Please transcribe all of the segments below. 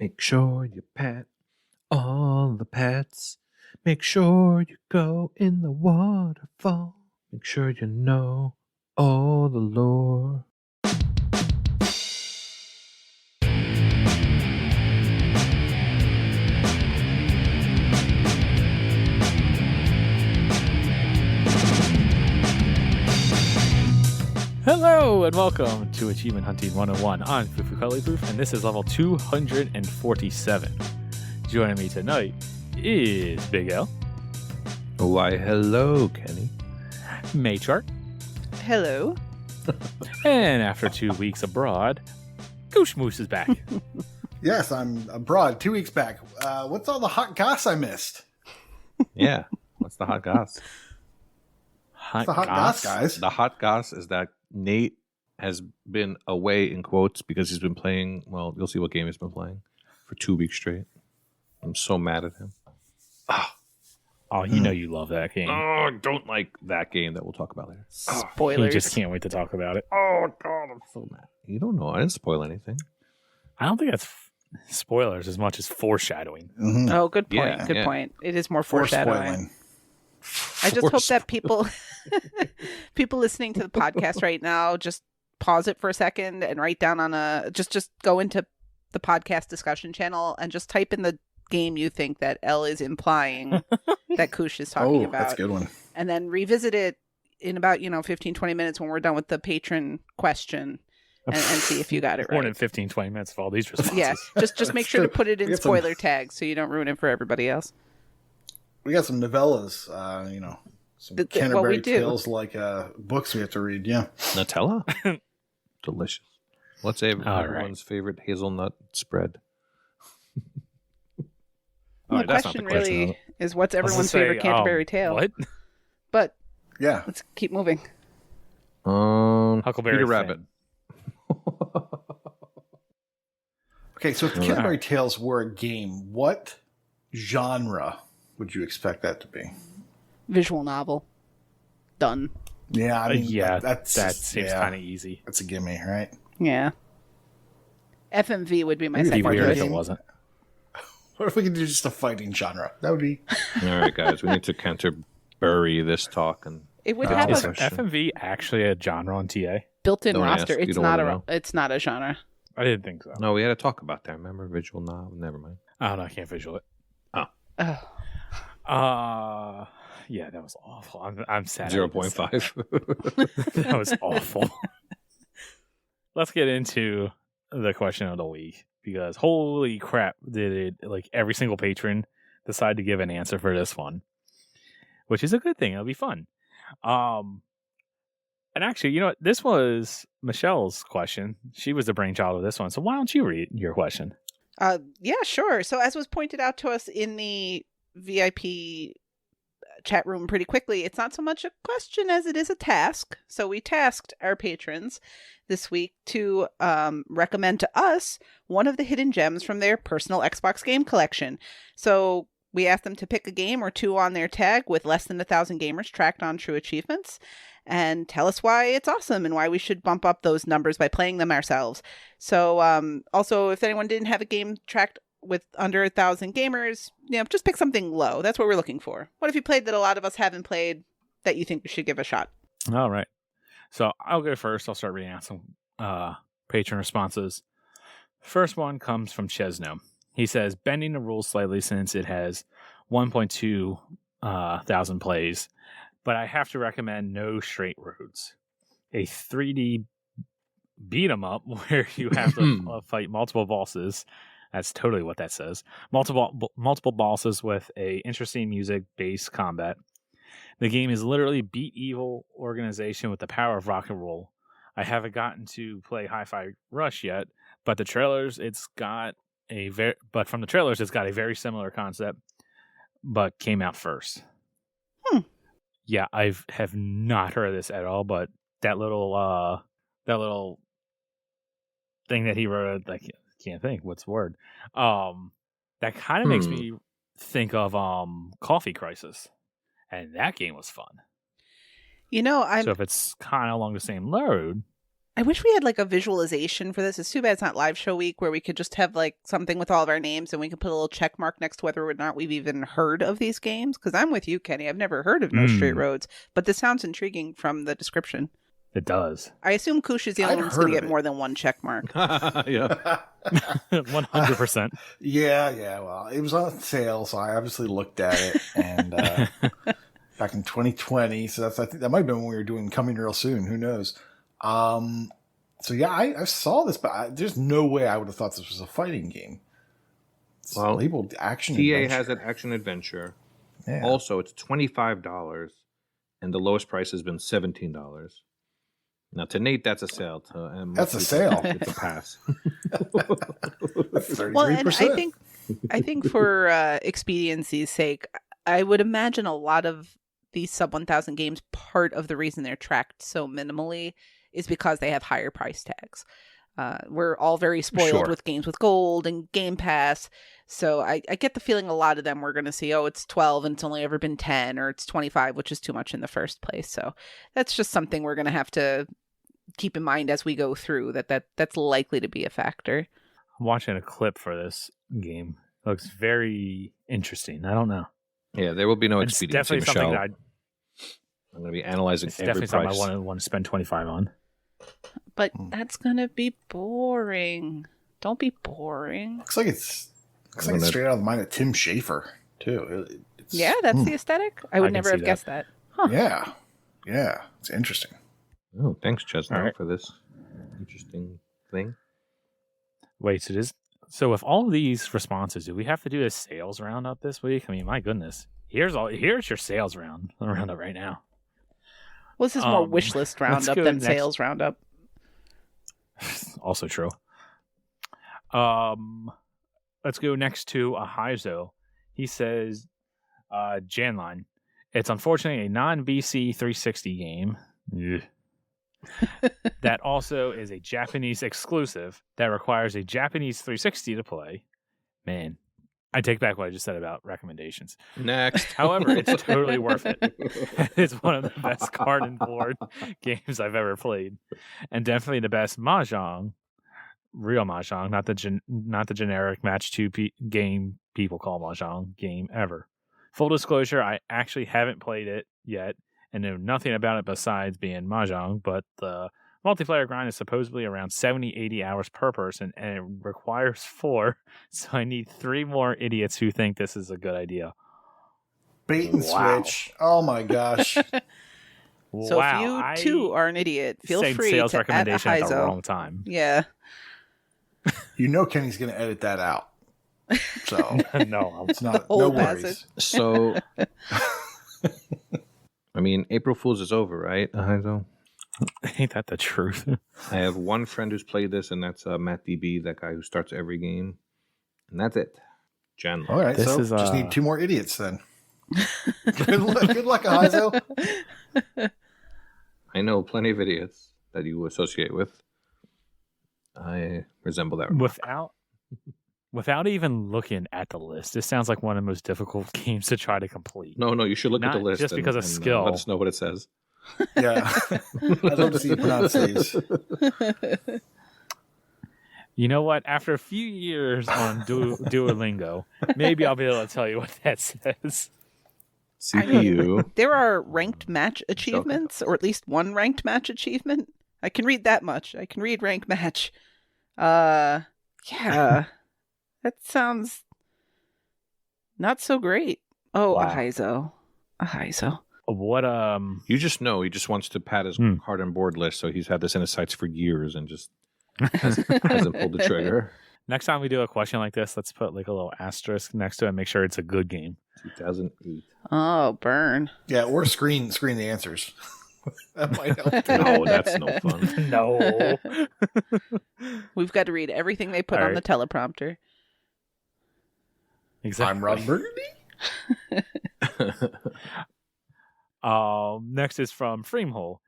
Make sure you pet all the pets. Make sure you go in the waterfall. Make sure you know all the lore. Hello and welcome to Achievement Hunting 101 on FuFuCuddilyPoof, and this is level 247. Joining me tonight is Big L. Why, hello, Kenny. Matrarch. Hello. And after 2 weeks abroad, Kooshmoose is back. Yes, I'm abroad 2 weeks back. What's all the hot goss I missed? Yeah, what's the hot goss? What's the hot goss, guys? The hot goss is that Nate has been away in quotes because he's been playing, well, you'll see what game he's been playing for 2 weeks straight. I'm so mad at him. Oh, you know you love that game. Oh, I don't like that game that we'll talk about later. Spoilers. You just can't wait to talk about it. Oh, God, I'm so mad. You don't know. I didn't spoil anything. I don't think that's spoilers as much as foreshadowing. Mm-hmm. Oh, good point. Yeah, good yeah. point. It is more For foreshadowing. spoiling. I just hope that people listening to the podcast right now just pause it for a second and write down on just go into the podcast discussion channel and just type in the game you think that L is implying that Koosh is talking about. That's a good one. And then revisit it in about 15-20 minutes when we're done with the patron question and see if you got it More than right. 15, 20 minutes of all these responses. Yeah, just make sure to put it in We got some- spoiler tags so you don't ruin it for everybody else. We got some novellas, some What we Canterbury do. Tales like books we have to read. Yeah. Nutella? Delicious. What's everyone's favorite hazelnut spread? The question really is what's everyone's favorite Canterbury Tale? What? But Yeah. let's keep moving. Huckleberry Peter Finn. Rabbit. Okay, so if the Canterbury Tales were a game, what genre would you expect that to be? Visual novel. Done. Yeah, I mean, Yeah, that that seems kind of easy. That's a gimme, right? Yeah. FMV would be my It'd be second weird if choice. it wasn't. What if we could do just a fighting genre? That would be. All right, guys, we need to Canterbury this talk. And It would That's have Is a question. FMV actually a genre on TA? built-in Don't roster. ask. You It's don't not wanna know. it's not a genre. I didn't think so. No, we had to talk about that. Remember visual novel? Never mind. I don't know. I can't visual it. Oh. Yeah, that was awful. I'm sad. 0.5. That was awful. Let's get into the question of the week, because holy crap, did it, like, every single patron decide to give an answer for this one, which is a good thing. It'll be fun. And actually, you know what? This was Michelle's question. She was the brainchild of this one. So why don't you read your question? Yeah, sure. So as was pointed out to us in the VIP chat room pretty quickly, it's not so much a question as it is a task. So we tasked our patrons this week to recommend to us one of the hidden gems from their personal Xbox game collection. So we asked them to pick a game or two on their tag with less than 1,000 gamers tracked on True Achievements and tell us why it's awesome and why we should bump up those numbers by playing them ourselves. So also, if anyone didn't have a game tracked with under 1,000 gamers, just pick something low. That's what we're looking for. What if you played that a lot of us haven't played that you think we should give a shot? All right. So I'll go first. I'll start reading out some patron responses. First one comes from Chesno. He says, bending the rules slightly since it has 1.2 thousand plays, but I have to recommend No Straight Roads, a 3D beat 'em up where you have to fight multiple bosses. That's totally what that says. Multiple bosses with a interesting music-based combat. The game is literally beat evil organization with the power of rock and roll. I haven't gotten to play Hi-Fi Rush yet, but from the trailers, it's got a very similar concept, but came out first. Yeah, I have not heard of this at all, but that little thing that he wrote, I can't think what's the word. That kind of makes me think of Coffee Crisis, and that game was fun. So if it's kind of along the same road, I wish we had like a visualization for this. It's too bad it's not live show week where we could just have like something with all of our names and we could put a little check mark next to whether or not we've even heard of these games. Because I'm with you, Kenny. I've never heard of No Straight Roads, but this sounds intriguing from the description. It does. I assume Koosh is the only one who's going to get more than one check mark. Yeah. 100%. Yeah. Well, it was on sale, so I obviously looked at it, and back in 2020. So I think that might have been when we were doing Coming Real Soon. Who knows? So yeah, I saw this, but there's no way I would have thought this was a fighting game. It's labeled action. TA adventure. has an action adventure. Yeah. Also, it's $25, and the lowest price has been $17. Now, to Nate, that's a sale. That's a sale. It's a pass. 33%. Well, and I think for expediency's sake, I would imagine a lot of these sub 1,000 games, part of the reason they're tracked so minimally is because they have higher price tags. We're all very spoiled with games with gold and Game Pass. So I get the feeling a lot of them we're going to see, it's 12 and it's only ever been 10, or it's 25, which is too much in the first place. So that's just something we're going to have to keep in mind as we go through, that's likely to be a factor. I'm watching a clip for this game. It looks very interesting. I don't know. Yeah, there will be no It's expediency, definitely something Michelle. that I'm going to be analyzing it's every definitely price. something I want to spend 25 on. But that's going to be boring. Don't be boring. Looks like it's straight out of the mind of Tim Schafer too. Yeah, that's the aesthetic. I would never have guessed that. Huh. Yeah, it's interesting. Oh, thanks, Chesno, right. for this interesting thing. Wait, so with all these responses, do we have to do a sales roundup this week? I mean, my goodness. Here's your sales roundup right now. Well, this is more wish list roundup than sales roundup. Also true. Let's go next to Ahizo. He says, Janline. It's unfortunately a non-BC 360 game. Ugh. That also is a Japanese exclusive that requires a Japanese 360 to play. Man, I take back what I just said about recommendations. Next. However, it's totally worth it. It's one of the best card and board games I've ever played, and definitely the best mahjong, real mahjong, not the generic match 2 game people call mahjong game ever. Full disclosure, I actually haven't played it yet and know nothing about it besides being mahjong, but the multiplayer grind is supposedly around 70-80 hours per person, and it requires 4, so I need 3 more idiots who think this is a good idea. Bait and switch. Oh my gosh. So if you too are an idiot, feel free sales to recommendation add at the Ahizo. wrong time. Yeah. You know Kenny's going to edit that out. So No, it's not. whole No passage. worries. So, I mean, April Fool's is over, right, Ahizo? ain't that the truth? I have one friend who's played this, and that's Matt DB, that guy who starts every game. And that's it. Jen. All right, This so is, just need 2 more idiots then. Good luck, Ahizo. I know plenty of idiots that you associate with. I resemble that. Without even looking at the list, this sounds like one of the most difficult games to try to complete. No, you should look at the Not list. just because of skill. Let us know what it says. Yeah. I'd love to see you pronounce these. You know what? After a few years on Duolingo, maybe I'll be able to tell you what that says. CPU. There are ranked match achievements, or at least one ranked match achievement. I can read that much. I can read rank match. Yeah. That sounds not so great. Oh, Wow. Ahizo. What You just know he just wants to pad his card and board list, so he's had this in his sights for years and just hasn't pulled the trigger. Next time we do a question like this, let's put like a little asterisk next to it and make sure it's a good game. 2008. Oh, burn. Yeah, or screen the answers. That might help. No, that's no fun. No. We've got to read everything they put All on the right. teleprompter. Exactly. I'm Ron Burgundy. Next is from Freemhole.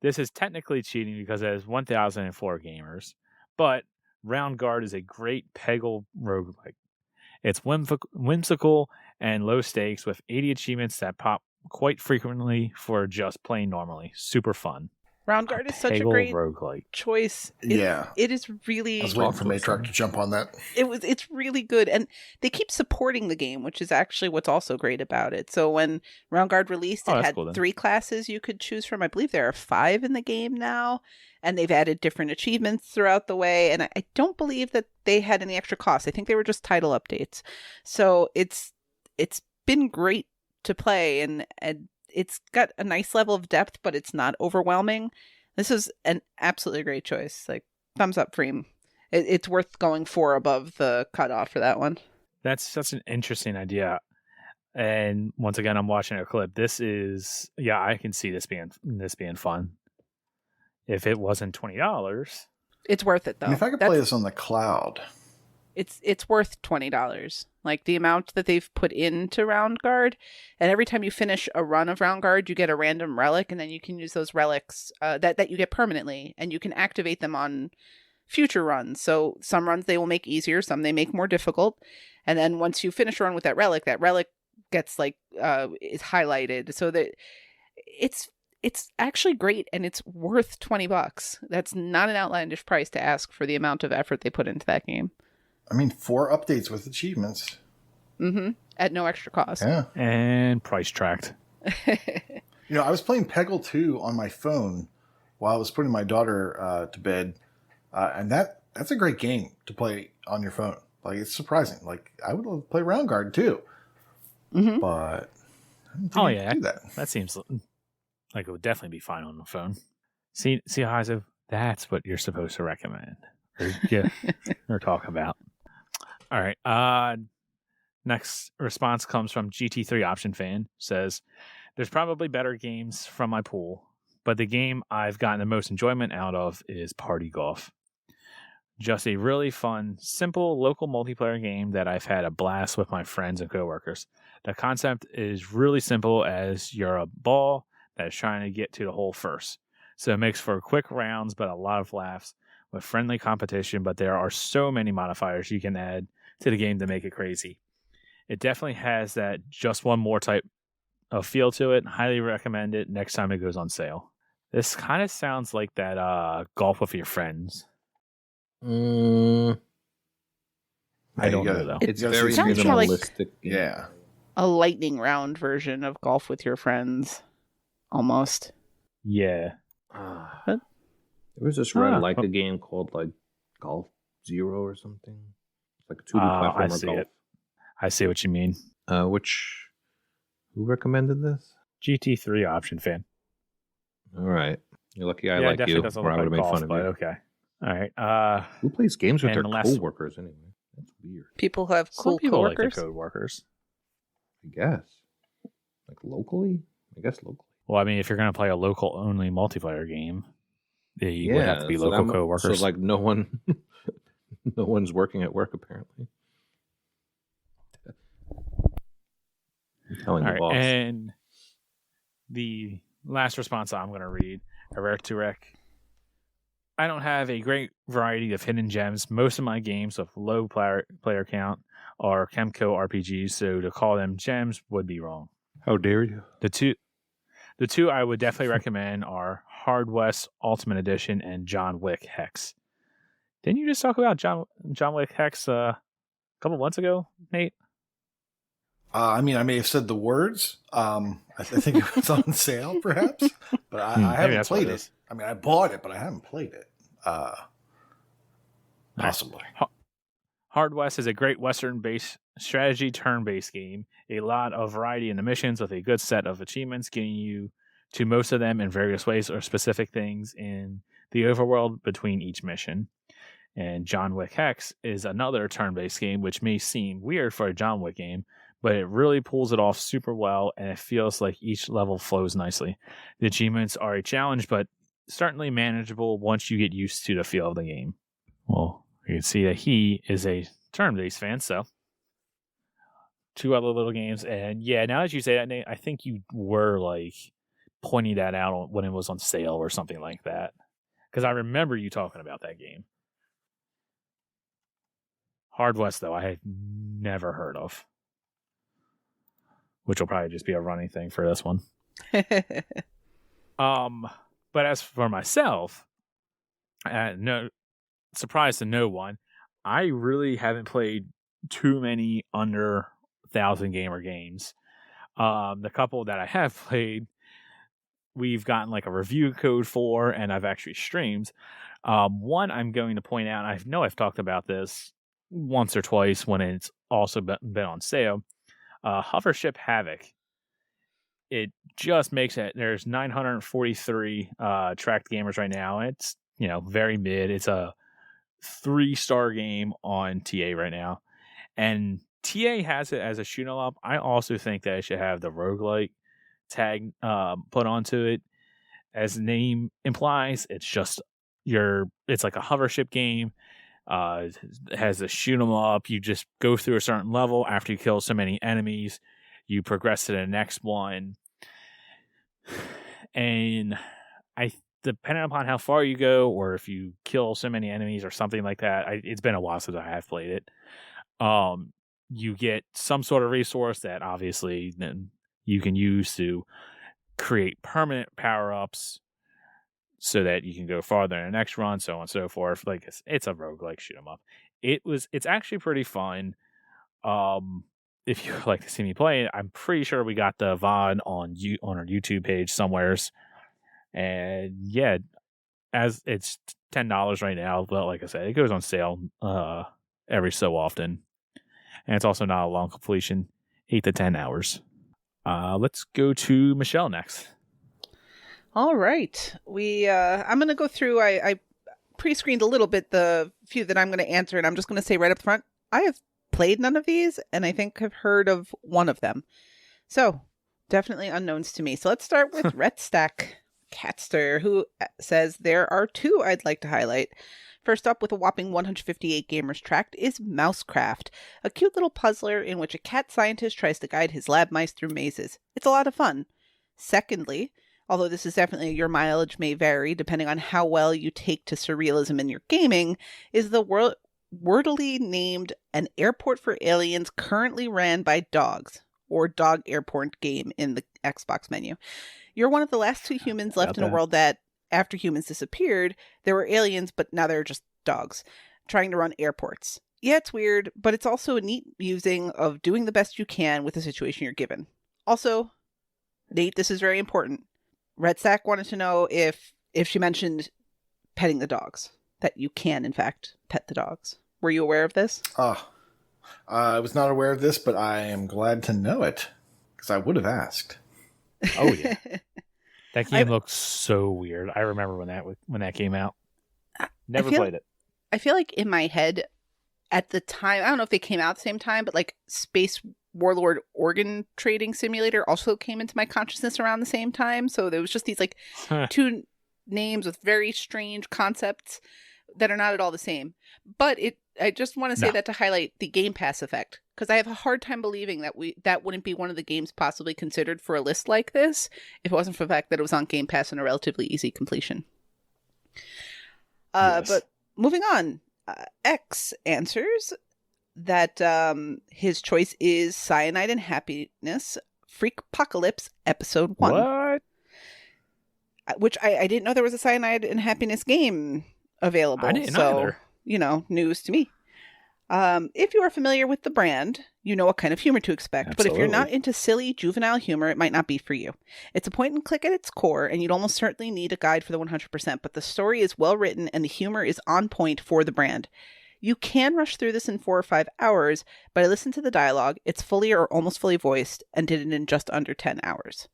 This is technically cheating because it has 1,004 gamers, but Round Guard is a great Peggle roguelike. It's whimsical and low stakes with 80 achievements that pop quite frequently for just playing normally. Super fun. Round Guard is such a Peggle great roguelike. choice. Yeah. It is really. I was waiting for Matrarch to jump on that. It's really good, and they keep supporting the game, which is actually what's also great about it. So when Round Guard released, it had cool, 3 classes you could choose from. I believe there are 5 in the game now, and they've added different achievements throughout the way. And I don't believe that they had any extra costs. I think they were just title updates. So it's been great to play, and it's got a nice level of depth, but it's not overwhelming. This is an absolutely great choice. Like, thumbs up, Freem. It's worth going 4 above the cutoff for that one. That's such an interesting idea. And once again, I'm watching a clip. This is, I can see this being fun. If it wasn't $20, it's worth it though. And if I could play this on the cloud, it's worth $20. Like the amount that they've put into Round Guard, and every time you finish a run of Round Guard, you get a random relic, and then you can use those relics that you get permanently, and you can activate them on future runs. So some runs they will make easier, some they make more difficult, and then once you finish a run with that relic gets is highlighted, so that it's actually great, and it's worth $20. That's not an outlandish price to ask for the amount of effort they put into that game. I mean, 4 updates with achievements. Mm-hmm. At no extra cost. Yeah. And price tracked. I was playing Peggle 2 on my phone while I was putting my daughter to bed. And that's a great game to play on your phone. Like, it's surprising. Like, I would love to play Round Guard too. Mm-hmm. But I don't think I can do that. That seems like it would definitely be fine on the phone. See, Heizo, that's what you're supposed to recommend. Or talk about. All right. Next response comes from GT3 Option Fan. Says, there's probably better games from my pool, but the game I've gotten the most enjoyment out of is Party Golf. Just a really fun, simple, local multiplayer game that I've had a blast with my friends and coworkers. The concept is really simple, as you're a ball that is trying to get to the hole first. So it makes for quick rounds, but a lot of laughs with friendly competition, but there are so many modifiers you can add to the game to make it crazy. It definitely has that just one more type of feel to it. Highly recommend it next time it goes on sale. This kind of sounds like that golf with your friends. I don't know though. It's very sounds more minimalistic. Yeah. A lightning round version of Golf with Your Friends. Almost. Yeah. There was this a game called like Golf Zero or something. It's like a 2D platformer. I see golf. it. I see what you mean. Who recommended this? GT3 Option Fan. All right. You're lucky I like you, or I would have made fun of you. Okay. All right. Who plays games with their last- coworkers anyway? That's weird. People who have cool Some people coworkers. like their coworkers. I guess. Like locally? I guess locally. Well, I mean, if you're going to play a local-only multiplayer game, you would have to be so local coworkers. So, like, no one's working at work, apparently. I'm telling you, boss. And the last response I'm going to read, Eric Turek. I don't have a great variety of hidden gems. Most of my games with low player count are Chemco RPGs, so to call them gems would be wrong. How dare you? The two I would definitely recommend are Hard West Ultimate Edition and John Wick Hex. Didn't you just talk about John Wick Hex a couple months ago, Nate? I mean, I may have said the words. I think it was on sale, perhaps, but I haven't played it. I mean, I bought it, but I haven't played it. Possibly. Hard West is a great Western-based strategy turn-based game. A lot of variety in the missions with a good set of achievements, getting you to most of them in various ways or specific things in the overworld between each mission. And John Wick Hex is another turn-based game, which may seem weird for a John Wick game, but it really pulls it off super well, and it feels like each level flows nicely. The achievements are a challenge, but certainly manageable once you get used to the feel of the game. Well, you can see that he is a turn-based fan, so 2 other little games. And yeah, now that you say that, Nate, I think you were like pointing that out when it was on sale or something like that. Because I remember you talking about that game. Hard West, though, I had never heard of. Which will probably just be a running thing for this one. But as for myself, no surprise to no one, I really haven't played too many under 1,000 gamer games. The couple that I have played, we've gotten like a review code for, and I've actually streamed. One I'm going to point out, I know I've talked about this once or twice when it's also been on sale. Hovership Havoc. It just makes it. There's 943 tracked gamers right now. It's very mid. It's a 3-star game on TA right now, and TA has it as a shoot 'em up. I also think that it should have the roguelike tag put onto it. As the name implies, it's like a hovership game. It has a shoot 'em up. You just go through a certain level. After you kill so many enemies, you progress to the next one. And depending upon how far you go, or if you kill so many enemies or something like that, it's been a while since I have played it. You get some sort of resource that obviously then you can use to create permanent power-ups so that you can go farther in the next run, so on and so forth. Like it's a roguelike shoot 'em up. It's actually pretty fun. If you would like to see me play it, I'm pretty sure we got the VOD on our YouTube page somewheres. And yeah, as it's $10 right now, but like I said, it goes on sale every so often. And it's also not a long completion, 8 to 10 hours. Let's go to Michelle next. All right. I'm going to go through, I pre-screened a little bit the few that I'm going to answer, and I'm just going to say right up front, I have played none of these, and I think I've heard of one of them. So, definitely unknowns to me. So let's start with Retstack Catster, who says, there are 2 I'd like to highlight. First up, with a whopping 158 gamers tracked, is Mousecraft, a cute little puzzler in which a cat scientist tries to guide his lab mice through mazes. It's a lot of fun. Secondly, although this is definitely, your mileage may vary depending on how well you take to surrealism in your gaming, is the wordily named An Airport for Aliens currently ran by dogs, or Dog Airport game in the Xbox menu. You're one of the last 2 humans left in a world that, after humans disappeared, there were aliens, but now they're just dogs, trying to run airports. Yeah, it's weird, but it's also a neat musing of doing the best you can with the situation you're given. Also, Nate, this is very important. Redstack wanted to know if she mentioned petting the dogs, that you can, in fact, pet the dogs. Were you aware of this? I was not aware of this, but I am glad to know it, because I would have asked. Oh, yeah. That game looks so weird. I remember when that came out. Never played it. I feel like in my head at the time, I don't know if they came out at the same time, but like Space Warlord Organ Trading Simulator also came into my consciousness around the same time. So there was just these like 2 names with very strange concepts that are not at all the same. But I just want to say that to highlight the Game Pass effect, because I have a hard time believing that wouldn't be one of the games possibly considered for a list like this if it wasn't for the fact that it was on Game Pass and a relatively easy completion. Yes. But moving on, X answers that his choice is Cyanide and Happiness Freakpocalypse Episode 1. What? Which I didn't know there was a Cyanide and Happiness game available. I didn't either. News to me. If you are familiar with the brand, you know what kind of humor to expect. Absolutely. But if you're not into silly, juvenile humor, it might not be for you. It's a point and click at its core, and you'd almost certainly need a guide for the 100%, but the story is well written and the humor is on point for the brand. You can rush through this in 4 or 5 hours, but I listened to the dialogue. It's fully or almost fully voiced and did it in just under 10 hours.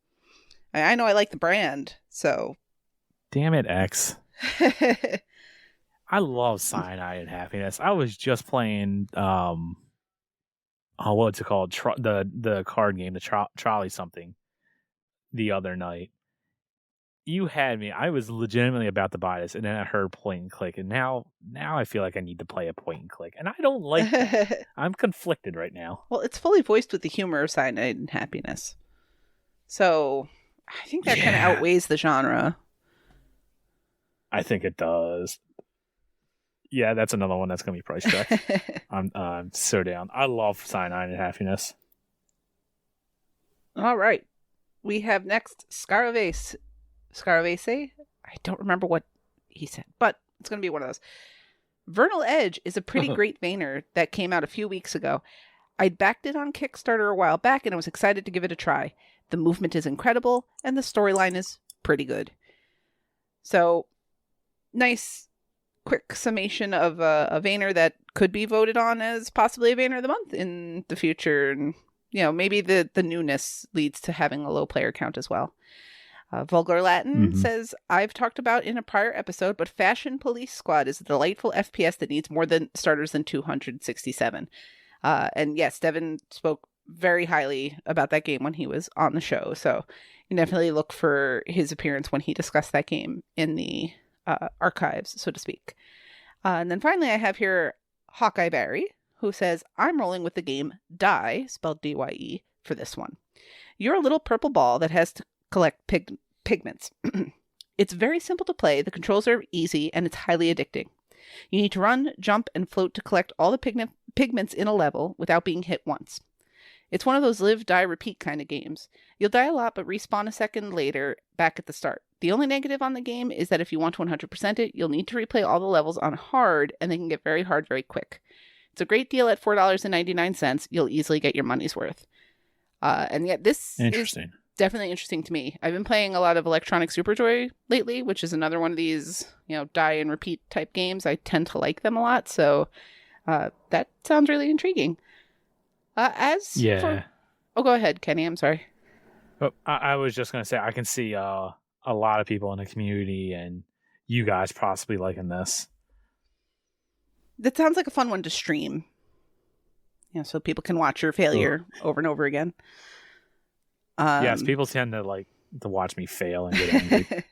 I know I like the brand, so... Damn it, X. I love Cyanide and Happiness. I was just playing, what's it called? The card game, the Trolley something, the other night. You had me. I was legitimately about to buy this, and then I heard point and click, and now I feel like I need to play a point and click, and I don't like that. I'm conflicted right now. Well, it's fully voiced with the humor of Cyanide and Happiness. So, I think that kind of outweighs the genre. I think it does. Yeah, that's another one that's going to be price checked. I'm so down. I love Cyanide and Happiness. All right. We have next Scaravese. I don't remember what he said, but it's going to be one of those. Vernal Edge is a pretty great Vayner that came out a few weeks ago. I'd backed it on Kickstarter a while back, and I was excited to give it a try. The movement is incredible, and the storyline is pretty good. So, nice, quick summation of a Vayner that could be voted on as possibly a Vayner of the Month in the future. And, maybe the newness leads to having a low player count as well. Vulgar Latin says, I've talked about in a prior episode, but Fashion Police Squad is a delightful FPS that needs more than starters than 267. And yes, Devin spoke very highly about that game when he was on the show. So you definitely look for his appearance when he discussed that game in the archives, so to speak. And then finally, I have here Hawkeye Barry, who says, I'm rolling with the game Dye, spelled D-Y-E, for this one. You're a little purple ball that has to collect pigments. It's very simple to play, the controls are easy, and it's highly addicting. You need to run, jump, and float to collect all the pigments in a level without being hit once. It's one of those live, die, repeat kind of games. You'll die a lot, but respawn a second later back at the start. The only negative on the game is that if you want to 100% it, you'll need to replay all the levels on hard, and they can get very hard very quick. It's a great deal at $4.99. You'll easily get your money's worth. And yet this is definitely interesting to me. I've been playing a lot of Electronic Superjoy lately, which is another one of these, die and repeat type games. I tend to like them a lot, so that sounds really intriguing. Oh, go ahead, Kenny. I'm sorry. Oh, I was just going to say, I can see a lot of people in the community and you guys possibly liking this. That sounds like a fun one to stream. So people can watch your failure over and over again. Yes, people tend to watch me fail and get angry.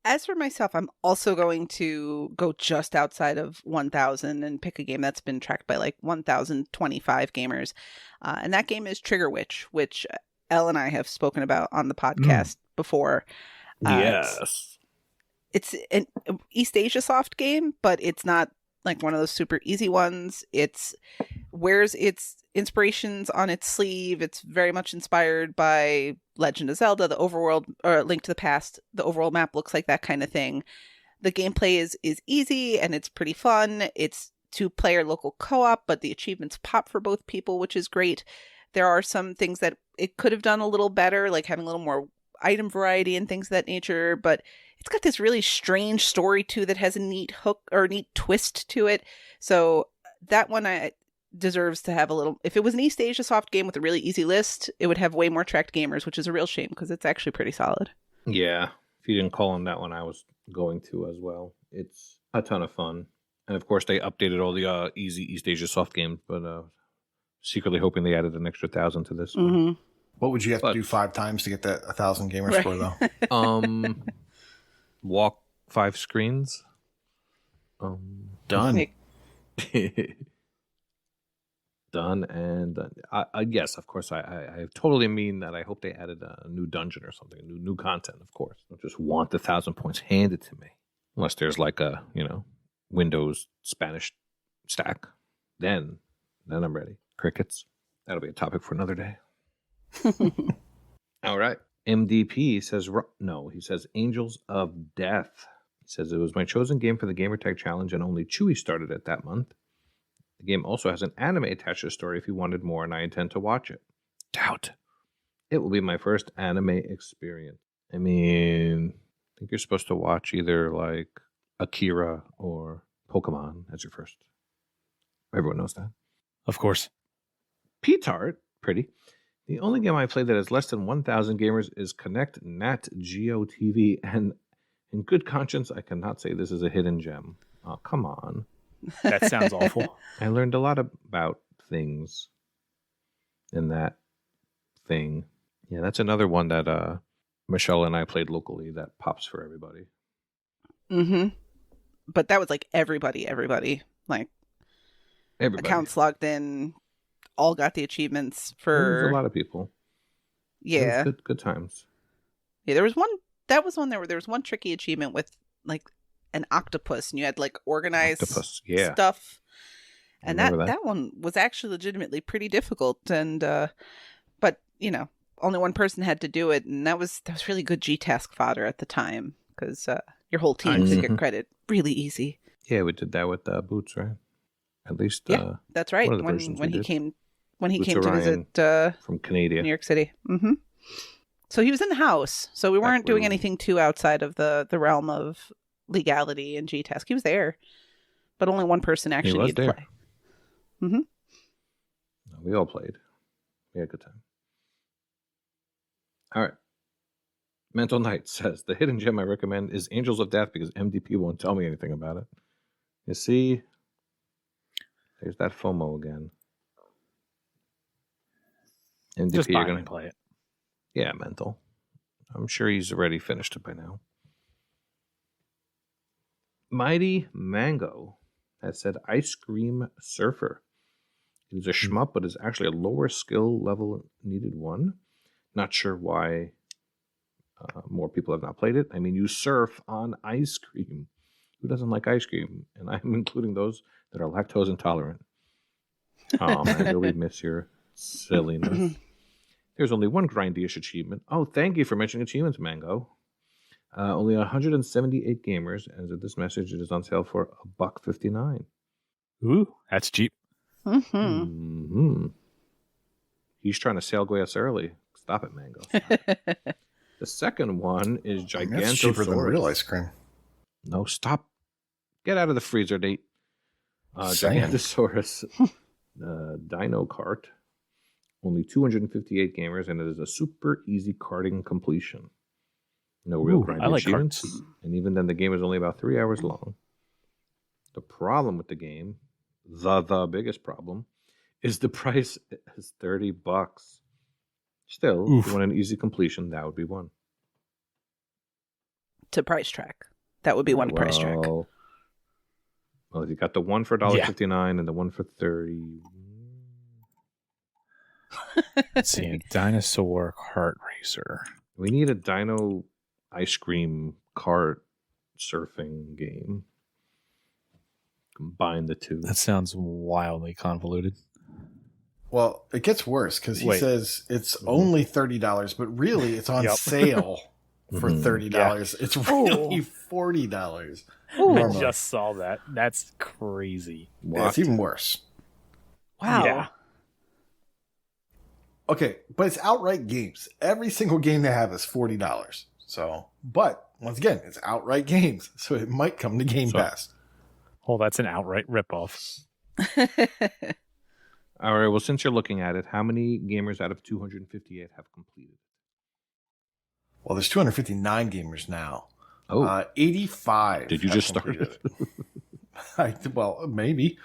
As for myself, I'm also going to go just outside of 1,000 and pick a game that's been tracked by 1,025 gamers. And that game is Trigger Witch, which Elle and I have spoken about on the podcast before. Yes. It's an East Asia soft game, but it's not one of those super easy ones. It wears its inspirations on its sleeve. It's very much inspired by Legend of Zelda, the overworld, or Link to the Past. The overworld map looks like that kind of thing. The gameplay is easy and it's pretty fun. It's 2-player local co-op, but the achievements pop for both people, which is great. There are some things that it could have done a little better, like having a little more item variety and things of that nature, but it's got this really strange story too that has a neat hook or neat twist to it. So that one deserves to have a little. If it was an East Asia soft game with a really easy list, it would have way more tracked gamers, which is a real shame because it's actually pretty solid. Yeah, if you didn't call on that one, I was going to as well. It's a ton of fun, and of course they updated all the easy East Asia soft games, but secretly hoping they added an extra 1,000 to this one. What would you have to do 5 times to get that 1,000 gamer score though? Walk 5 screens. Done. Done and done. Yes, of course. I totally mean that. I hope they added a new dungeon or something, new content. Of course, I don't just want the 1,000 points handed to me, unless there's a Windows Spanish stack. Then I'm ready. Crickets. That'll be a topic for another day. All right. MDP says no. He says Angels of Death. He says it was my chosen game for the Gamertag Challenge, and only Chewy started it that month. The game also has an anime attached to the story if you wanted more, and I intend to watch it. Doubt. It will be my first anime experience. I mean, I think you're supposed to watch either Akira or Pokemon as your first. Everyone knows that. Of course. P-Tart, pretty. The only game I play that has less than 1,000 gamers is Connect Nat Geo TV, and in good conscience, I cannot say this is a hidden gem. Oh, come on. That sounds awful. I learned a lot about things in that thing. Yeah, that's another one that Michelle and I played locally that pops for everybody. But that was everybody. Everybody. Accounts logged in, all got the achievements for... There's a lot of people. Yeah. Good times. Yeah, there was one... That was one there was one tricky achievement with, an octopus, and you had, organized stuff. And that one was actually legitimately pretty difficult, and... but, only one person had to do it, and that was really good G-Task fodder at the time, because your whole team could get credit really easy. Yeah, we did that with Boots, right? At least that's right. one of the versions when he did. came Boots to Orion visit from Canada, New York City. Mm-hmm. So he was in the house, so we weren't doing anything too outside of the realm of legality and G-Task. He was there, but only one person actually needed to play. Mm-hmm. We all played. We had a good time. All right. Mental Knight says, the hidden gem I recommend is Angels of Death because MDP won't tell me anything about it. You see, there's that FOMO again. MDP, just you're buy going and play it. Yeah, Mental. I'm sure he's already finished it by now. Mighty Mango has said Ice Cream Surfer. It is a shmup, but is actually a lower skill level needed one. Not sure why more people have not played it. I mean, you surf on ice cream. Who doesn't like ice cream? And I'm including those that are lactose intolerant. Oh, man, I really miss your silliness. There's only one grindy-ish achievement. Oh, thank you for mentioning achievements, Mango. Only 178 gamers. As of this message, it is on sale for $1.59. Ooh, that's cheap. Mm-hmm. Mm-hmm. He's trying to sail us early. Stop it, Mango. Stop. The second one is Gigantosaurus. That's cheaper than real ice cream. No, stop. Get out of the freezer, Nate. Gigantosaurus Dino Kart. Only 258 gamers, and it is a super easy karting completion. No real grindy achievements. Karts. And even then, the game is only about 3 hours long. The problem with the game, the biggest problem, is the price is $30. Still, if you want an easy completion, that would be one. To price track. That would be one price track. Well, you got the one for $1.59 and the one for $30. Let's see, a dinosaur kart racer. We need a dino ice cream kart surfing game. Combine the two. That sounds wildly convoluted. Well, it gets worse because he says it's only $30, but really it's on sale for $30. Yeah. It's really $40. I just saw that. That's crazy. Yeah, it's even worse. Wow. Yeah. Okay, but it's outright games. Every single game they have is $40. So, but once again, it's outright games, so it might come to Game Pass. Oh, that's an outright ripoff. All right, well, since you're looking at it, how many gamers out of 258 have completed? Well, there's 259 gamers now. Oh. 85. Did you just start it? Well, maybe.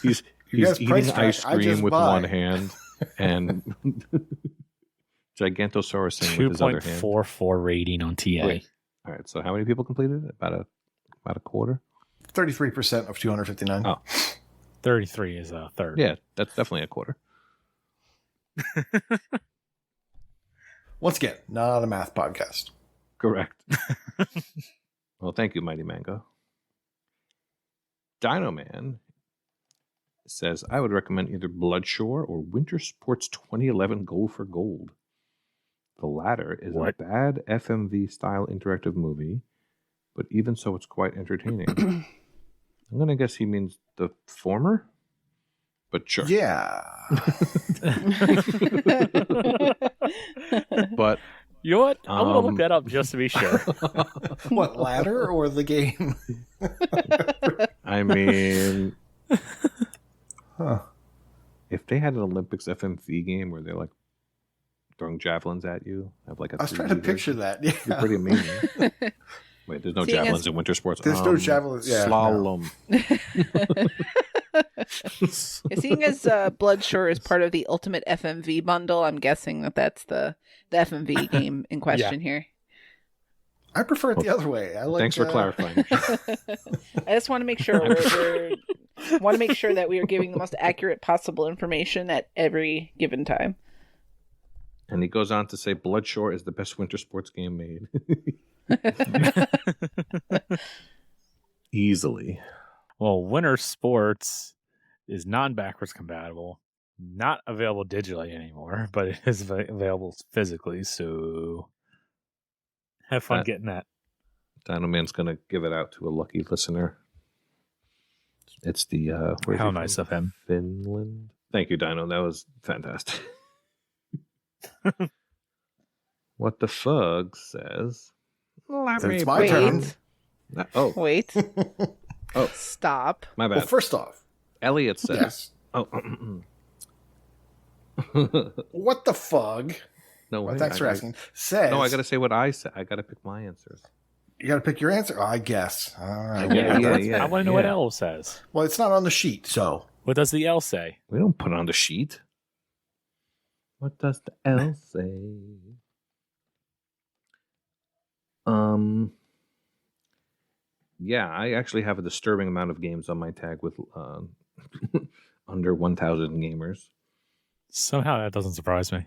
He's eating ice cream with one hand and Gigantosaurus with his other hand. 2.44 rating on TA. Right. All right, so how many people completed it? About a quarter? 33% of 259. Oh. 33 is a third. Yeah, that's definitely a quarter. Once again, not a math podcast. Correct. Well, thank you, Mighty Mango. Dino Man says, I would recommend either Bloodshore or Winter Sports 2011 Go for Gold. The latter is a bad FMV-style interactive movie, but even so, it's quite entertaining. I'm going to guess he means the former, but sure. Yeah. But you know what? I'm going to look that up just to be sure. What, ladder or the game? I mean, if they had an Olympics FMV game where they're like throwing javelins at you, have like a I was trying to picture that. Yeah. It'd be pretty amazing. Wait, there's no javelins in winter sports. There's no javelins. Yeah, slalom. Seeing as Bloodshore is part of the Ultimate FMV bundle, I'm guessing that's the FMV game in question here. I prefer it the other way. Thanks for clarifying. I just want to make sure that we are giving the most accurate possible information at every given time. And he goes on to say, Bloodshore is the best winter sports game made. Easily. Well, winter sports is non-backwards compatible, not available digitally anymore, but it is available physically. So have fun getting that. Dino Man's going to give it out to a lucky listener. It's the how nice of him. Finland. Thank you, Dino. That was fantastic. What the Fug says. It's my turn. Oh. Wait. Oh. Stop. My bad. Well, first off, Elliot says. Yes. Oh. What the Fug? No, well, thanks for asking. Says. No, I got to say what I said. I got to pick my answers. You got to pick your answer? I guess. All right. Yeah. I want to know what L says. Well, it's not on the sheet, so. What does the L say? We don't put it on the sheet. What does the L say? Yeah, I actually have a disturbing amount of games on my tag with under 1,000 gamers. Somehow that doesn't surprise me.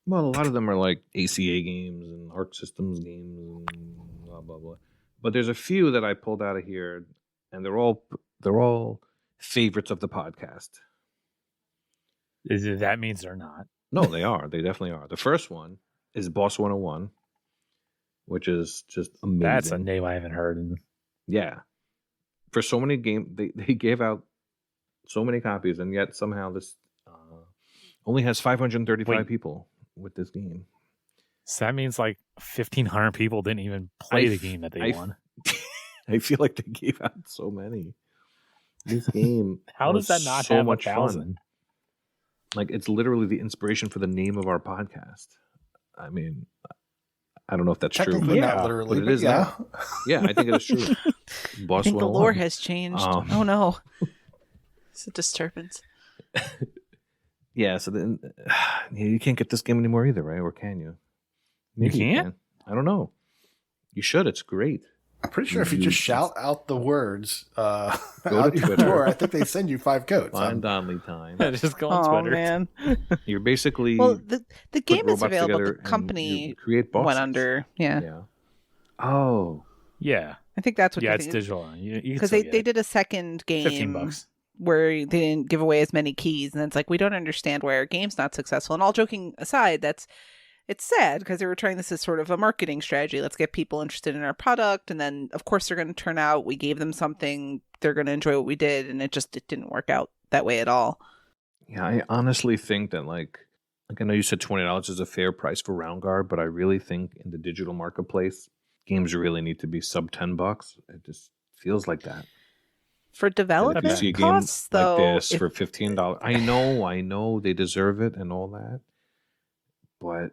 Well, a lot of them are like ACA games and Arc Systems games and blah blah blah. But there's a few that I pulled out of here, and they're all favorites of the podcast. That means they're not. No, they are. They definitely are. The first one is Boss 101, which is just amazing. That's a name I haven't heard. Yeah. For so many games, they gave out so many copies, and yet somehow this only has 535 people with this game. So that means like 1,500 people didn't even play the game that they won. I feel like they gave out so many. This game. How does that not have 1,000? Like, it's literally the inspiration for the name of our podcast. I mean, I don't know if that's true. Technically not literally, but it is now. Yeah, I think it is true. Boss I think the 101. lore has changed. Oh no. It's a disturbance. Yeah, so then you can't get this game anymore either, right? Or can you? Maybe you can't? I don't know. You should. It's great. I'm pretty sure if you just shout out the words go to Twitter. I think they send you 5 codes. Find Donnelly time. Just go on Twitter. Man. You're basically the game is available. The company create bosses. went under. Yeah. Oh. Yeah. I think that's what. Yeah, it's digital. Because they did a second game. $15. Where they didn't give away as many keys, and it's like, we don't understand why our game's not successful. And all joking aside, it's sad because they were trying this as sort of a marketing strategy. Let's get people interested in our product, and then of course they're going to turn out. We gave them something, they're going to enjoy what we did, and it didn't work out that way at all. Yeah, I honestly think that like I know you said $20 is a fair price for Round Guard, but I really think in the digital marketplace, games really need to be sub $10. It just feels like that. For development if you see a costs, game though, like this for $15, I know they deserve it and all that, but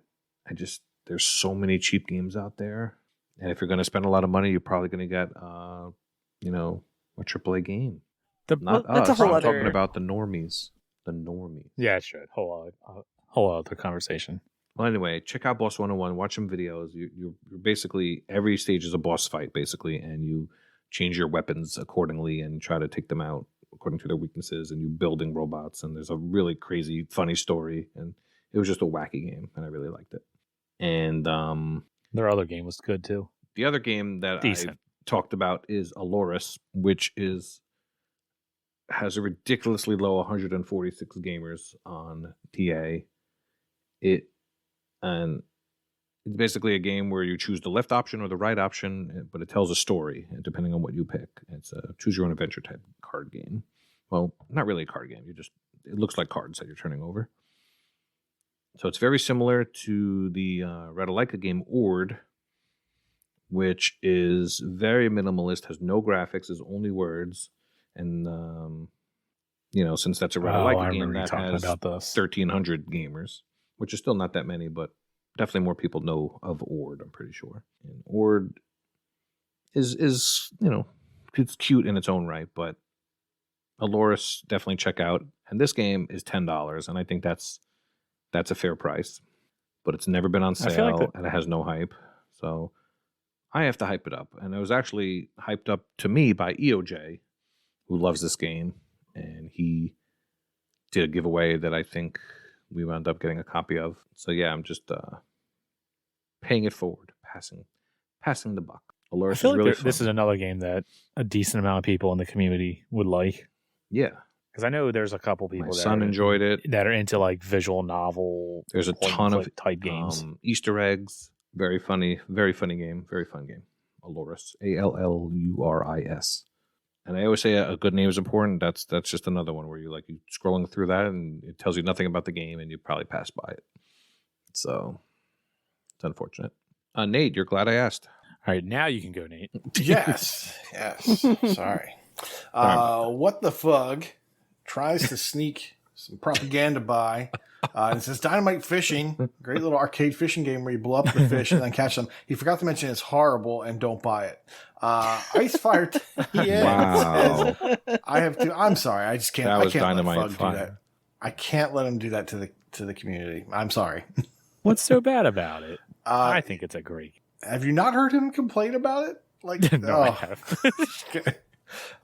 there's so many cheap games out there, and if you're going to spend a lot of money, you're probably going to get a AAA game. Not us. That's a whole I'm talking about the normies. The normies. Yeah, sure. Whole other conversation. Well, anyway, check out Boss 101. Watch some videos. You're basically every stage is a boss fight, basically, and you change your weapons accordingly and try to take them out according to their weaknesses, and you building robots, and there's a really crazy, funny story, and it was just a wacky game, and I really liked it. And their other game was good too. The other game that I talked about is Aloris, which has a ridiculously low 146 gamers on TA. It's basically a game where you choose the left option or the right option, but it tells a story depending on what you pick. It's a choose your own adventure type card game. Well, not really a card game. It looks like cards that you're turning over. So it's very similar to the Ratalaika game Ord, which is very minimalist, has no graphics, is only words, and since that's a Ratalaika game that has 1,300 gamers, which is still not that many, but definitely more people know of Ord, I'm pretty sure. And Ord is it's cute in its own right, but Aloris definitely check out. And this game is $10, and I think that's a fair price. But it's never been on sale, and it has no hype. So I have to hype it up. And it was actually hyped up to me by EOJ, who loves this game, and he did a giveaway that I think we wound up getting a copy of. So yeah, I'm just paying it forward, passing the buck. Aloris I feel is like really fun. This is another game that a decent amount of people in the community would like. Yeah, Because I know there's a couple My people son enjoyed it. that are into like visual novel. There's a ton of type games. Easter eggs. Very funny game. Very fun game. Alluris. Alluris. And I always say a good name is important. That's just another one where you scrolling through that and it tells you nothing about the game and you probably pass by it. So it's unfortunate. Nate, you're glad I asked. All right, now you can go, Nate. Yes. Sorry. What the Fug tries to sneak some propaganda by. And it says Dynamite Fishing, great little arcade fishing game where you blow up the fish and then catch them. He forgot to mention it's horrible and don't buy it. Icefire Wow. says, I have to. I'm sorry, I just can't. That was I can't let Dynamite Fug do that. I can't let him do that to the community. I'm sorry. What's so bad about it? I think it's a great. Have you not heard him complain about it? No, I have.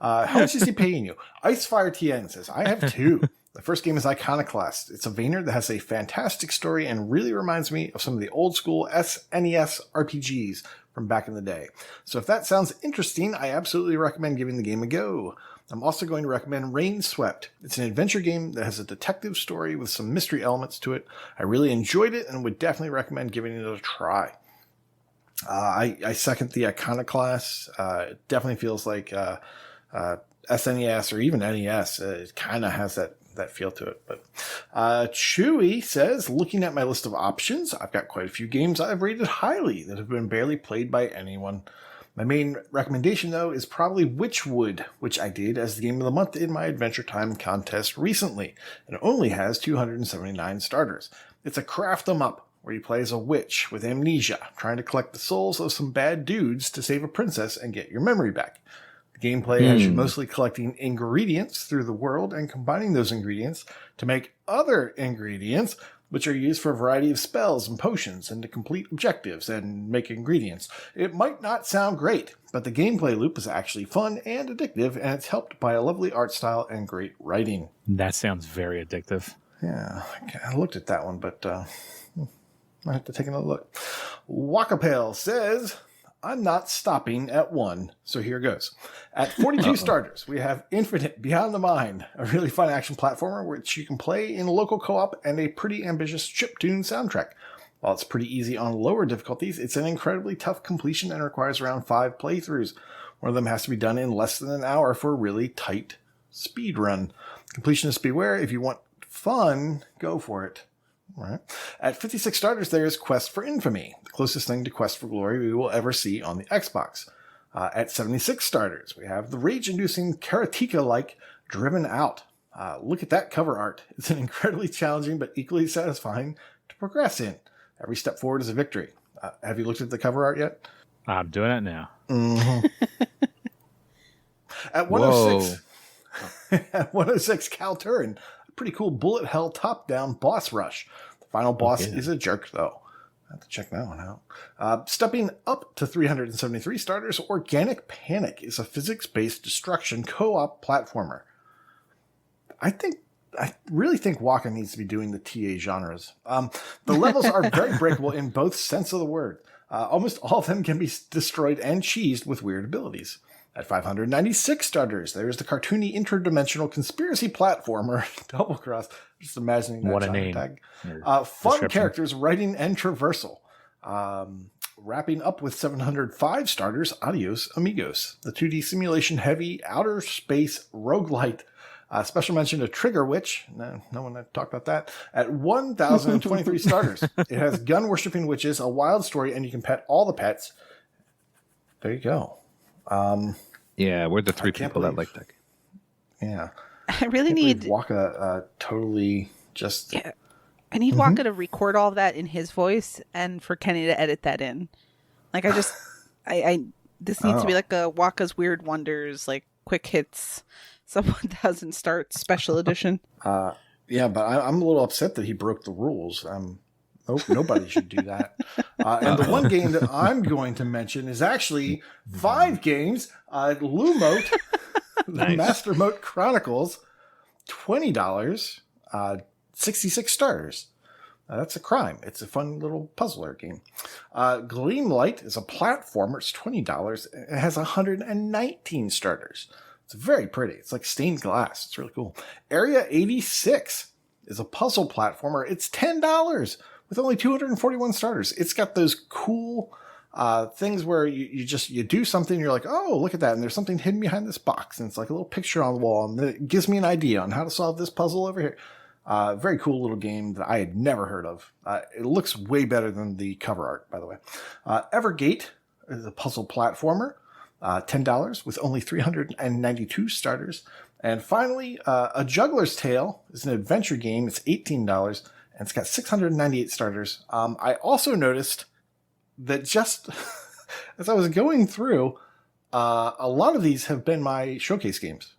How much is he paying you? Icefire TN says, I have two. The first game is Iconoclast. It's a Vayner that has a fantastic story and really reminds me of some of the old school SNES RPGs from back in the day. So if that sounds interesting, I absolutely recommend giving the game a go. I'm also going to recommend Rain Swept. It's an adventure game that has a detective story with some mystery elements to it. I really enjoyed it and would definitely recommend giving it a try. I second the Iconoclast. It definitely feels like SNES or even NES. It kind of has that feel to it. But Chewy says, looking at my list of options, I've got quite a few games I've rated highly that have been barely played by anyone. My main recommendation, though, is probably Witchwood, which I did as the game of the month in my Adventure Time contest recently, and it only has 279 starters. It's a craft 'em up, where you play as a witch with amnesia, trying to collect the souls of some bad dudes to save a princess and get your memory back. The gameplay has you mostly collecting ingredients through the world and combining those ingredients to make other ingredients, which are used for a variety of spells and potions and to complete objectives and make ingredients. It might not sound great, but the gameplay loop is actually fun and addictive, and it's helped by a lovely art style and great writing. That sounds very addictive. Yeah, I looked at that one, but I have to take another look. Wakapale says, I'm not stopping at 1, so here goes. At 42 starters, we have Infinite Beyond the Mind, a really fun action platformer which you can play in local co-op and a pretty ambitious chiptune soundtrack. While it's pretty easy on lower difficulties, it's an incredibly tough completion and requires around 5 playthroughs. One of them has to be done in less than an hour for a really tight speed run. Completionists beware, if you want fun, go for it. All right. At 56 starters, there is Quest for Infamy, the closest thing to Quest for Glory we will ever see on the Xbox. At 76 starters, we have the rage-inducing Karateka-like Driven Out. Look at that cover art. It's an incredibly challenging but equally satisfying to progress in. Every step forward is a victory. Have you looked at the cover art yet? I'm doing it now. Mm-hmm. At 106, at 106, Cal Turin. Pretty cool bullet hell top-down boss rush. The final boss is a jerk, though. I have to check that one out. Stepping up to 373 starters, Organic Panic is a physics-based destruction co-op platformer. I really think Waka needs to be doing the TA genres. The levels are very breakable in both sense of the word. Almost all of them can be destroyed and cheesed with weird abilities. At 596 starters, there's the cartoony interdimensional conspiracy platformer Double Cross. Just imagining that. What a name. Tag. Fun characters, writing, and traversal. Wrapping up with 705 starters, Adios Amigos. The 2D simulation heavy outer space roguelite. Special mention to Trigger Witch. No one had talked about that. At 1,023 starters. It has gun-worshipping witches, a wild story, and you can pet all the pets. There you go. Yeah, we're the 3 people that like that. Yeah. I really need Waka totally just... Yeah. I need Waka to record all of that in his voice and for Kenny to edit that in. Like, this needs to be like a Waka's Weird Wonders, like, quick hits, sub 1,000 start special edition. Yeah, but I'm a little upset that he broke the rules. Nobody should do that. And the one game that I'm going to mention is actually 5 games. Lumote, the Master Mote Chronicles, $20, 66 starters. That's a crime. It's a fun little puzzler game. Gleamlight is a platformer. It's $20. It has 119 starters. It's very pretty. It's like stained glass. It's really cool. Area 86 is a puzzle platformer. It's $10 with only 241 starters. It's got those cool things where you do something, you're like, oh, look at that, and there's something hidden behind this box, and it's like a little picture on the wall, and it gives me an idea on how to solve this puzzle over here. Very cool little game that I had never heard of. It looks way better than the cover art, by the way. Evergate is a puzzle platformer, $10 with only 392 starters. And finally, A Juggler's Tale is an adventure game. It's $18, and it's got 698 starters. I also noticed that just as I was going through, a lot of these have been my showcase games.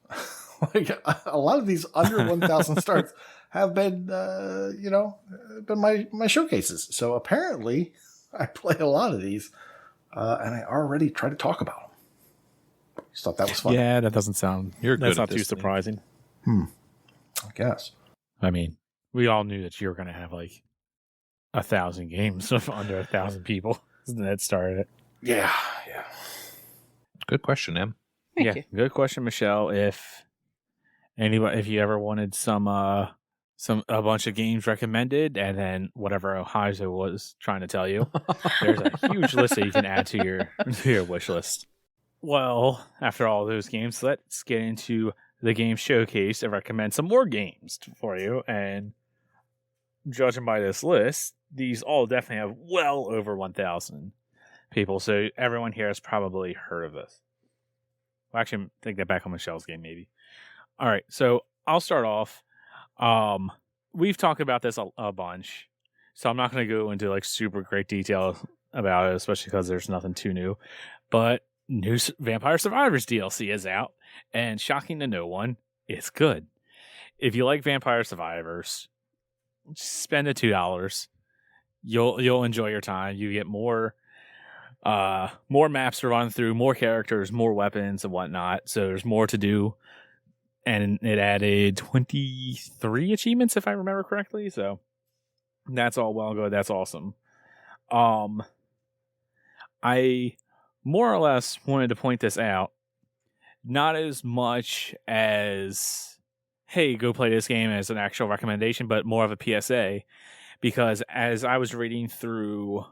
Like a lot of these under 1,000 starts have been, been my showcases. So apparently, I play a lot of these, and I already try to talk about them. Just thought that was fun. Yeah, that doesn't sound. That's not too thing. surprising. I guess. I mean, we all knew that you were going to have like 1,000 games of under 1,000 people. That started it. Yeah. Good question, Em. Thank you. Good question, Michelle. If you ever wanted a bunch of games recommended, and then whatever Ohio was trying to tell you, there's a huge list that you can add to your wish list. Well, after all those games, let's get into the game showcase and recommend some more games for you. And judging by this list, these all definitely have well over 1,000 people. So everyone here has probably heard of this. Well, actually, take that back on Michelle's game, maybe. All right, so I'll start off. We've talked about this a bunch, so I'm not going to go into like super great detail about it, especially because there's nothing too new. But new Vampire Survivors DLC is out, and shocking to no one, it's good. If you like Vampire Survivors, spend the $2. You'll enjoy your time. You get more maps to run through, more characters, more weapons and whatnot. So there's more to do. And it added 23 achievements, if I remember correctly. So that's all well good. That's awesome. I more or less wanted to point this out, not as much as, hey, go play this game as an actual recommendation, but more of a PSA. Because as I was reading through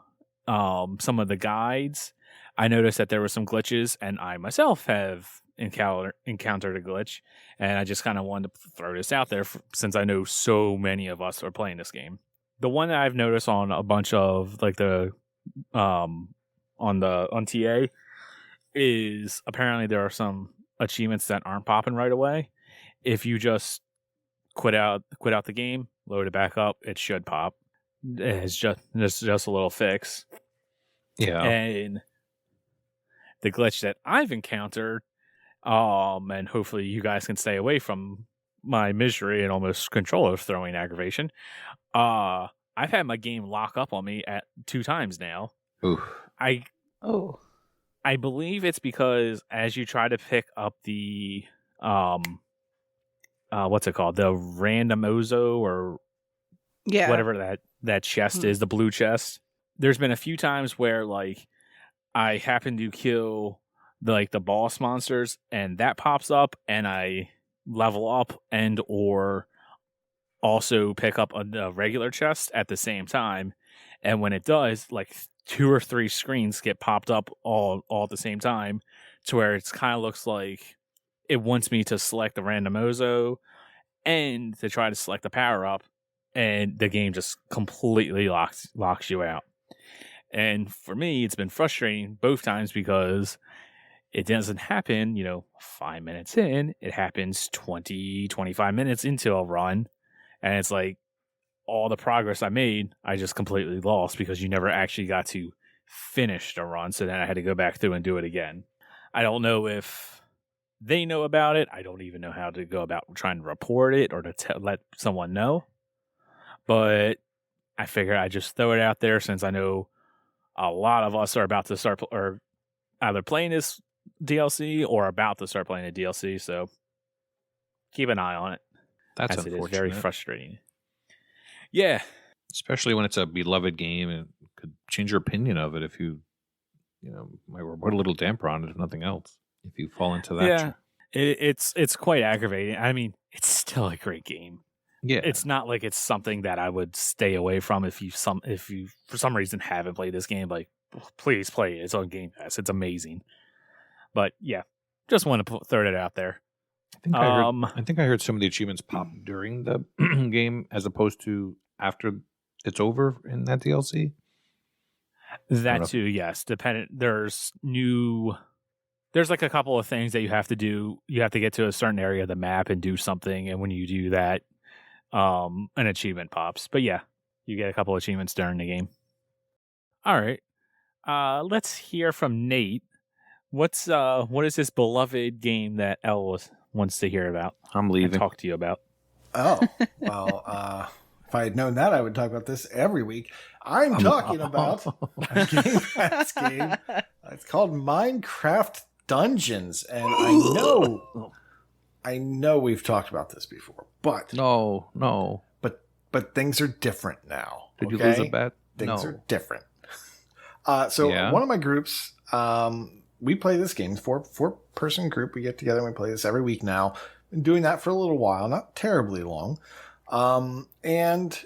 some of the guides, I noticed that there were some glitches, and I myself have encountered a glitch, and I just kind of wanted to throw this out there since I know so many of us are playing this game. The one that I've noticed on a bunch of like the on TA is apparently there are some achievements that aren't popping right away. If you just quit out the game, load it back up, it should pop. It's just a little fix. Yeah. And the glitch that I've encountered, and hopefully you guys can stay away from my misery and almost controller throwing aggravation. I've had my game lock up on me at 2 times now. Oof. I believe it's because as you try to pick up the what's it called? The randomozo or whatever that chest is, the blue chest. There's been a few times where like I happen to kill the boss monsters and that pops up and I level up and or also pick up a regular chest at the same time. And when it does, like 2 or 3 screens get popped up all at the same time to where it's kind of looks like it wants me to select the randomozo and to try to select the power up, and the game just completely locks you out. And for me, it's been frustrating both times because it doesn't happen, 5 minutes in. It happens 20, 25 minutes into a run. And it's like all the progress I made, I just completely lost because you never actually got to finish the run. So then I had to go back through and do it again. I don't know if they know about it. I don't even know how to go about trying to report it or to let someone know. But I figure I just throw it out there since I know a lot of us are about to start or either playing this DLC or about to start playing the DLC. So keep an eye on it. That's as unfortunate. It is very frustrating. Yeah. Especially when it's a beloved game and it could change your opinion of it if you might put a little damper on it, if nothing else. If you fall into that. Yeah. It's quite aggravating. I mean, it's still a great game. Yeah. It's not like it's something that I would stay away from if you for some reason haven't played this game. Like, please play it. It's on Game Pass. It's amazing. But yeah, just want to throw it out there. I think I heard some of the achievements pop during the game as opposed to after it's over in that DLC. That too, yes. There's like a couple of things that you have to do. You have to get to a certain area of the map and do something, and when you do that, an achievement pops. But yeah, you get a couple of achievements during the game. All right. Let's hear from Nate. What is this beloved game that Elle wants to hear about? I'm leaving. And talk to you about. Oh, well, if I had known that, I would talk about this every week. I'm talking about a Game Pass game. It's called Minecraft Dungeons, and I know we've talked about this before, but no. But things are different now. Did you lose a bet? Things are different. Yeah. One of my groups, we play this game. 4-person group. We get together and we play this every week now. Been doing that for a little while, not terribly long. And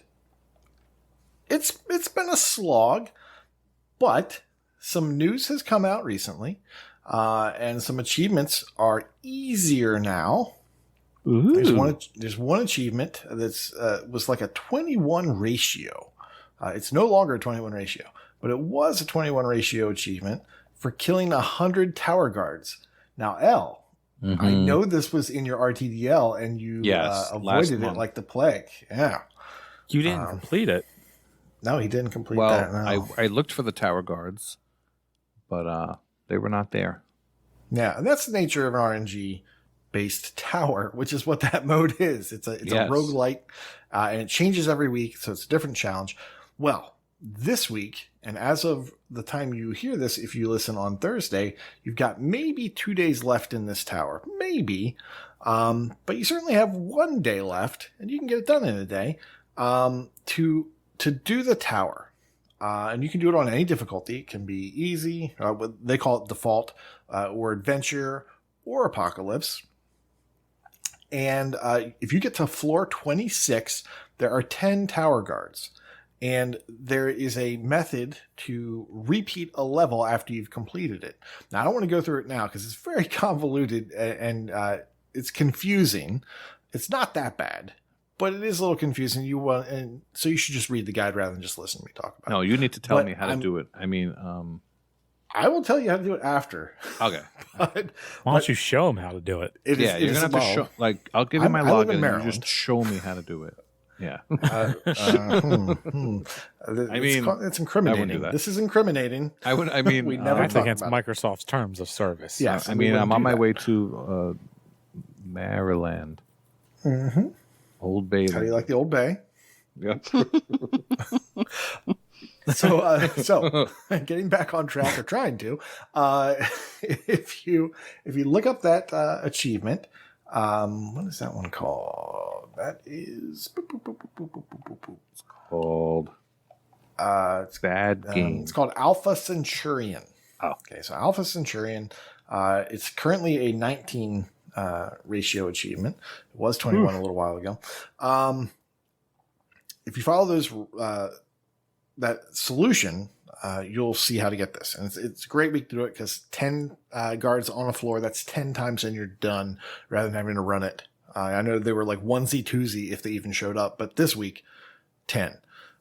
it's been a slog, but some news has come out recently, and some achievements are easier now. Ooh. There's one achievement that's was like a 21 ratio. It's no longer a 21 ratio, but it was a 21 ratio achievement for killing 100 tower guards. Now, Elle, I know this was in your RTDL, and you avoided it like the plague. Yeah. You didn't complete it. No, he didn't complete that. No. I looked for the tower guards, but they were not there. Yeah, and that's the nature of an RNG-based tower, which is what that mode is. It's a roguelike, and it changes every week, so it's a different challenge. Well, this week, and as of the time you hear this, if you listen on Thursday, you've got maybe 2 days left in this tower. Maybe. But you certainly have 1 day left, and you can get it done in a day, to do the tower. And you can do it on any difficulty. It can be easy, they call it default, or adventure, or apocalypse. And if you get to floor 26, there are 10 tower guards. And there is a method to repeat a level after you've completed it. Now, I don't want to go through it now because it's very convoluted and it's confusing. It's not that bad, but it is a little confusing. So you should just read the guide rather than just listen to me talk about it. No, you need to tell me how to do it. I mean, I will tell you how to do it after. Okay. Why don't you show him how to do it? You're gonna have to show. Like, I'll give you my login, and you just show me how to do it. Yeah. I mean, it's incriminating. This is incriminating. We never that's against Microsoft's terms of service. Yes. I mean, I'm on my way to Maryland. Mm-hmm. Old Bay. How do you like the Old Bay? Yep. So getting back on track, or trying to, if you look up that achievement, what is that one called? That is It's called it's Bad Game. It's called Alpha Centurion. Oh, okay. So Alpha Centurion, it's currently a 19 ratio achievement. It was 21 a little while ago. If you follow those that solution, you'll see how to get this. And it's a great week to do it because 10 guards on a floor, that's 10 times and you're done rather than having to run it. I know they were like onesie twosie if they even showed up, but this week, 10.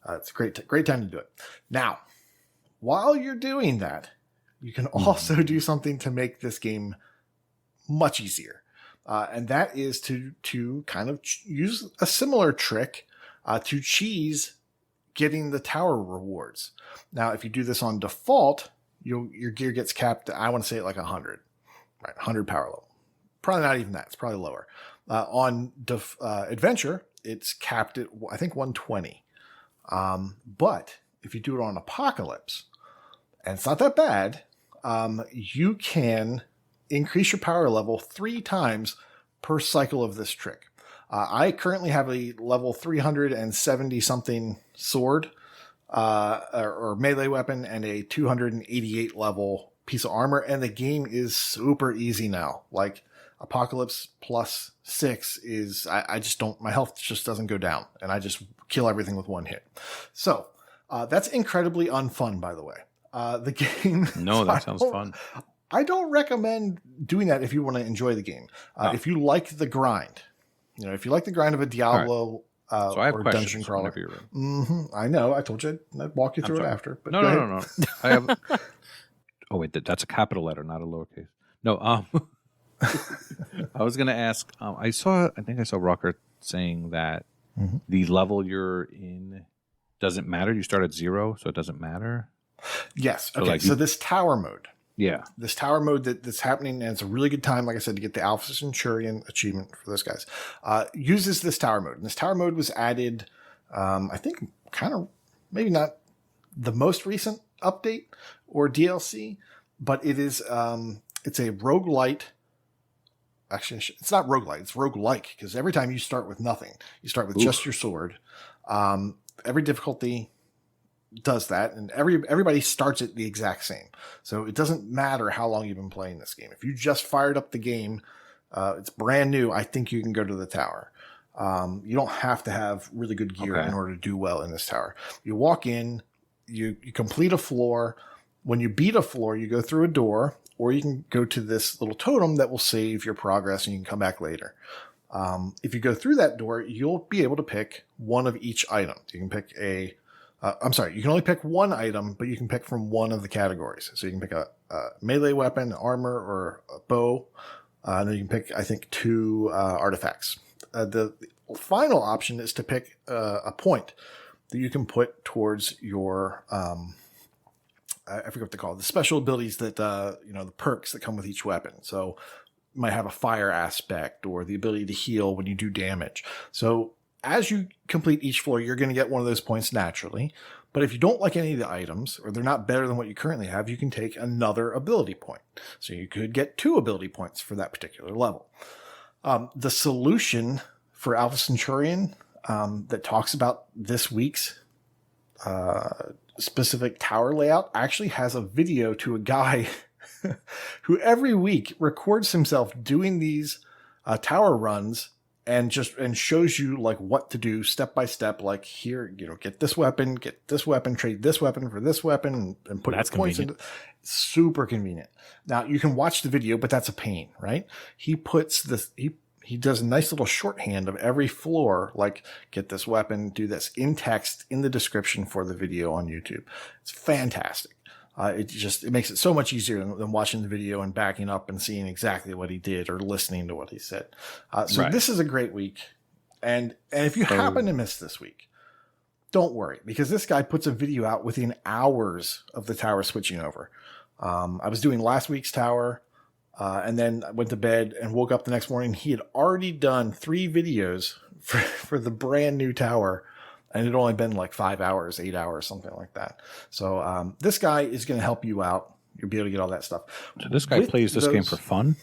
It's a great time to do it. Now, while you're doing that, you can also do something to make this game much easier. And that is to kind of use a similar trick to cheese getting the tower rewards. Now, if you do this on default, your gear gets capped, I want to say like 100, right? 100 power level. Probably not even that. It's probably lower. On adventure, it's capped at, I think, 120. But if you do it on apocalypse, and it's not that bad, you can increase your power level 3 times per cycle of this trick. I currently have a level 370 something sword, or melee weapon, and a 288 level piece of armor, and the game is super easy now. Like, Apocalypse plus 6 is, I just don't, my health just doesn't go down, and I just kill everything with one hit. So that's incredibly unfun, by the way. The game. No, that sounds fun. I don't recommend doing that if you want to enjoy the game. No. If you like the grind, if you like the grind of a Diablo so I have or questions dungeon crawler. whenever you're ready. I know. I told you I'd walk you through it after. But No. I have. Oh wait, that's a capital letter, not a lowercase. No. I was going to ask. I think I saw Rocker saying that the level you're in doesn't matter. You start at 0, so it doesn't matter. Yes. Okay. So this tower mode. Yeah. This tower mode that's happening, and it's a really good time, like I said, to get the Alpha Centurion achievement for those guys, uses this tower mode. And this tower mode was added, I think, kind of maybe not the most recent update or DLC, but it is, it's a roguelite. Actually, it's not roguelite, it's roguelike, because every time you start with nothing, you start with just your sword. Every difficulty does that, and everybody starts it the exact same. So it doesn't matter how long you've been playing this game. If you just fired up the game, it's brand new, I think you can go to the tower. You don't have to have really good gear in order to do well in this tower. You walk in, you complete a floor. When you beat a floor, you go through a door, or you can go to this little totem that will save your progress and you can come back later. If you go through that door, you'll be able to pick one of each item. You can pick you can only pick one item, but you can pick from one of the categories. So you can pick a melee weapon, armor, or a bow. And then you can pick, I think, 2 artifacts. The final option is to pick a point that you can put towards your, I forget what they call it, the special abilities that, the perks that come with each weapon. So you might have a fire aspect or the ability to heal when you do damage. So as you complete each floor, you're going to get one of those points naturally. But if you don't like any of the items, or they're not better than what you currently have, you can take another ability point. So you could get 2 ability points for that particular level. The solution for Alpha Centurion that talks about this week's specific tower layout actually has a video to a guy who every week records himself doing these tower runs and shows you like what to do step by step. Like here, get this weapon, trade this weapon for this weapon, and put your points into. Super convenient. Now you can watch the video, but that's a pain, right? He puts this. He does a nice little shorthand of every floor, like get this weapon, do this in text in the description for the video on YouTube. It's fantastic. It makes it so much easier than watching the video and backing up and seeing exactly what he did or listening to what he said. This is a great week. And if you happen to miss this week, don't worry, because this guy puts a video out within hours of the tower switching over. I was doing last week's tower, and then I went to bed and woke up the next morning. He had already done 3 videos for the brand new tower. And it had only been like 5 hours, 8 hours, something like that. So this guy is going to help you out. You'll be able to get all that stuff. So this guy plays this game for fun?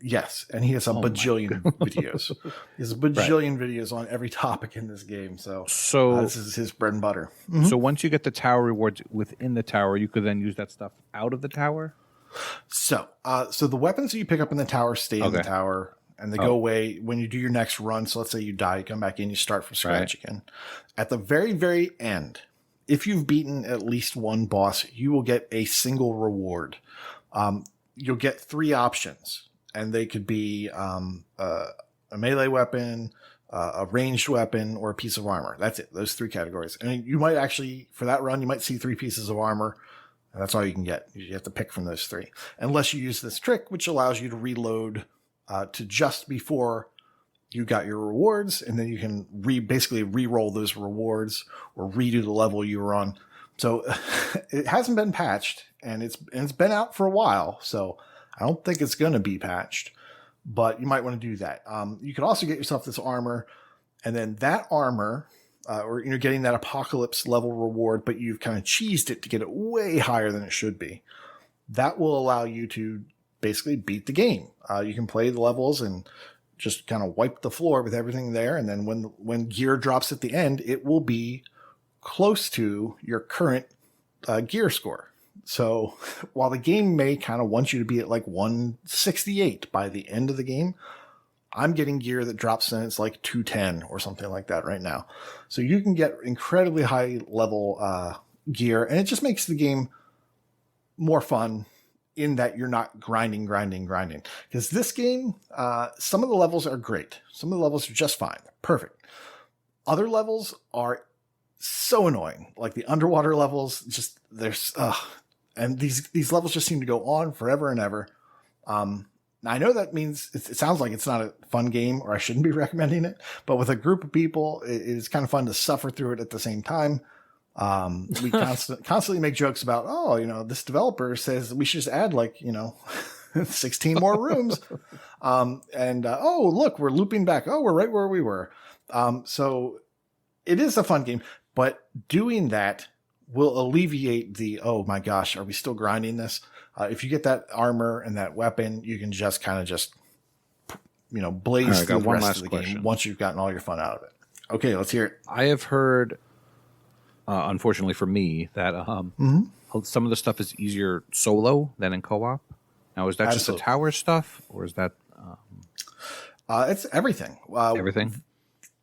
Yes. And he has a bajillion videos. He has a bajillion videos on every topic in this game. So this is his bread and butter. Mm-hmm. So once you get the tower rewards within the tower, you could then use that stuff out of the tower? So the weapons that you pick up in the tower stay in the tower. And they go away when you do your next run. So let's say you die, you come back in, you start from scratch again. At the very, very end, if you've beaten at least one boss, you will get a single reward. You'll get 3 options, and they could be a melee weapon, a ranged weapon, or a piece of armor. That's it. Those 3 categories. And you might actually, for that run, you might see 3 pieces of armor. And that's all you can get. You have to pick from those 3. Unless you use this trick, which allows you to reload to just before you got your rewards, and then you can basically re-roll those rewards or redo the level you were on. So it hasn't been patched, and it's been out for a while, so I don't think it's going to be patched, but you might want to do that. You could also get yourself this armor, and then that armor, or you're getting that apocalypse level reward, but you've kind of cheesed it to get it way higher than it should be. That will allow you to basically beat the game. You can play the levels and just kind of wipe the floor with everything there. And then when gear drops at the end, it will be close to your current gear score. So while the game may kind of want you to be at like 168 by the end of the game, I'm getting gear that drops in, it's like 210 or something like that right now. So you can get incredibly high level gear, and it just makes the game more fun in that you're not grinding. Because this game, some of the levels are great. Some of the levels are just fine. Perfect. Other levels are so annoying. Like the underwater levels, just there's and these levels just seem to go on forever and ever. I know that means it sounds like it's not a fun game, or I shouldn't be recommending it, but with a group of people, it is kind of fun to suffer through it at the same time. We constantly make jokes about, this developer says we should just add 16 more rooms. Look, we're looping back. Oh, we're right where we were. So it is a fun game, but doing that will alleviate the, oh my gosh, are we still grinding this? If you get that armor and that weapon, you can just kind of blaze through the rest of the game once you've gotten all your fun out of it. Okay, let's hear it. I have heard, unfortunately for me, that some of the stuff is easier solo than in co-op. Now, is that just the tower stuff, or is that... It's everything. Everything?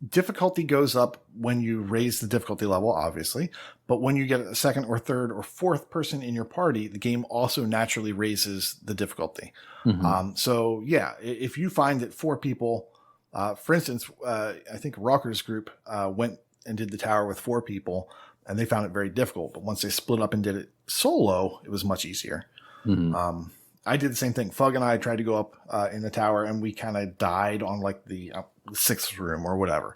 Difficulty goes up when you raise the difficulty level, obviously. But when you get a second or third or fourth person in your party, the game also naturally raises the difficulty. So, yeah, if you find that 4 people, for instance, I think Rocker's group went and did the tower with 4 people, and they found it very difficult. But once they split up and did it solo, it was much easier. I did the same thing. Fug and I tried to go up in the tower, and we kind of died on like the 6th room or whatever.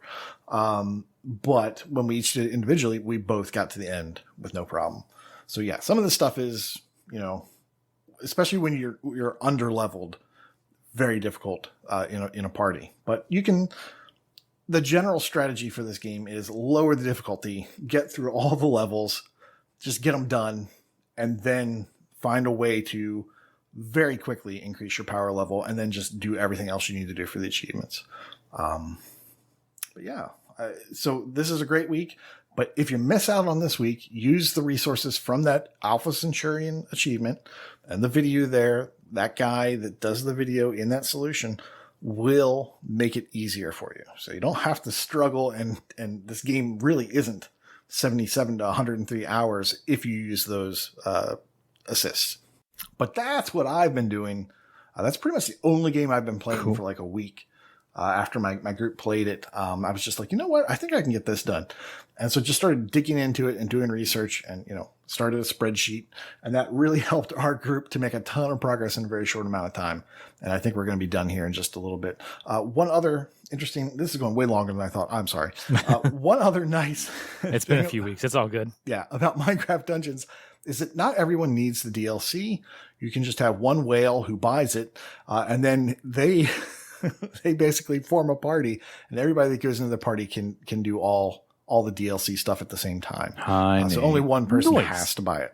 But when we each did it individually, we both got to the end with no problem. So yeah, some of the stuff is, especially when you're under leveled, very difficult in a party. But the general strategy for this game is lower the difficulty, get through all the levels, just get them done, and then find a way to very quickly increase your power level, and then just do everything else you need to do for the achievements. But yeah, so this is a great week. But if you miss out on this week, use the resources from that Alpha Centurion achievement and the video there. That guy that does the video in that solution will make it easier for you. So you don't have to struggle. And this game really isn't 77 to 103 hours if you use those assists. But that's what I've been doing. That's pretty much the only game I've been playing for like a week. After my group played it, I was just like, you know what? I think I can get this done. And so just started digging into it and doing research and, started a spreadsheet. And that really helped our group to make a ton of progress in a very short amount of time. And I think we're going to be done here in just a little bit. One other interesting, this is going way longer than I thought. I'm sorry. One other nice. It's been a few weeks. It's all good. Yeah. About Minecraft Dungeons is that not everyone needs the DLC. You can just have one whale who buys it. And then they basically form a party, and everybody that goes into the party can do all the DLC stuff at the same time. So only one person has to buy it.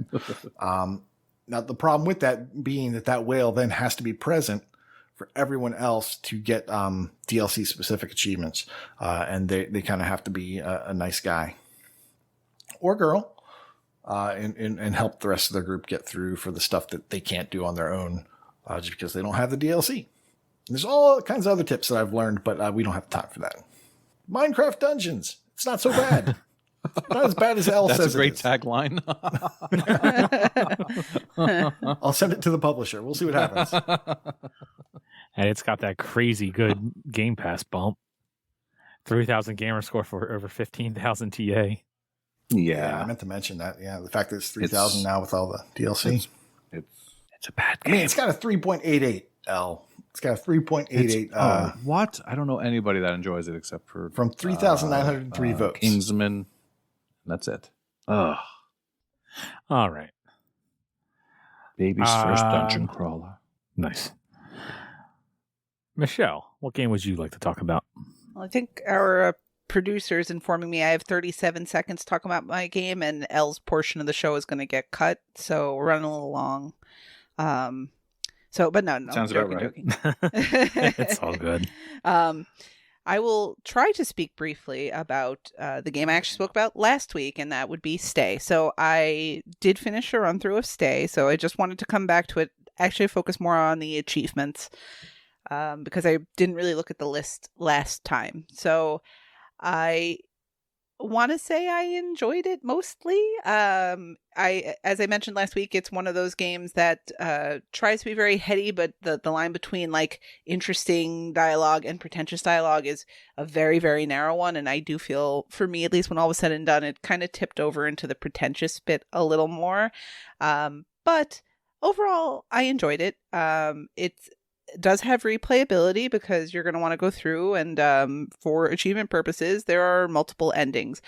Now the problem with that being that whale then has to be present for everyone else to get DLC specific achievements, and they kind of have to be a nice guy or girl, and help the rest of their group get through for the stuff that they can't do on their own, just because they don't have the DLC. There's all kinds of other tips that I've learned, but we don't have time for that. Minecraft Dungeons. It's not so bad. Not as bad as Elle says. That's a great tagline. I'll send it to the publisher. We'll see what happens. And it's got that crazy good Game Pass bump. 3,000 gamer score for over 15,000 TA. Yeah. I meant to mention that. Yeah, the fact that it's 3,000 now with all the DLC. It's a bad game. I mean, it's got a 3.88, Elle. It's got a 3.88. What? I don't know anybody that enjoys it except for... From 3,903 votes. Kingsman. That's it. Ugh. All right. Baby's first dungeon crawler. Nice. Michelle, what game would you like to talk about? Well, I think our producer is informing me I have 37 seconds to talk about my game, and Elle's portion of the show is going to get cut, so we're running a little long. But no. Sounds about right. Joking. It's all good. I will try to speak briefly about the game I actually spoke about last week, and that would be Stay. So I did finish a run through of Stay, so I just wanted to come back to it, actually focus more on the achievements, because I didn't really look at the list last time. So I want to say I enjoyed it mostly. As I mentioned last week, it's one of those games that tries to be very heady, but the line between like interesting dialogue and pretentious dialogue is a very, very narrow one. And I do feel, for me at least, when all was said and done, it kind of tipped over into the pretentious bit a little more. But overall, I enjoyed it. It does have replayability because you're going to want to go through, and for achievement purposes, there are multiple endings.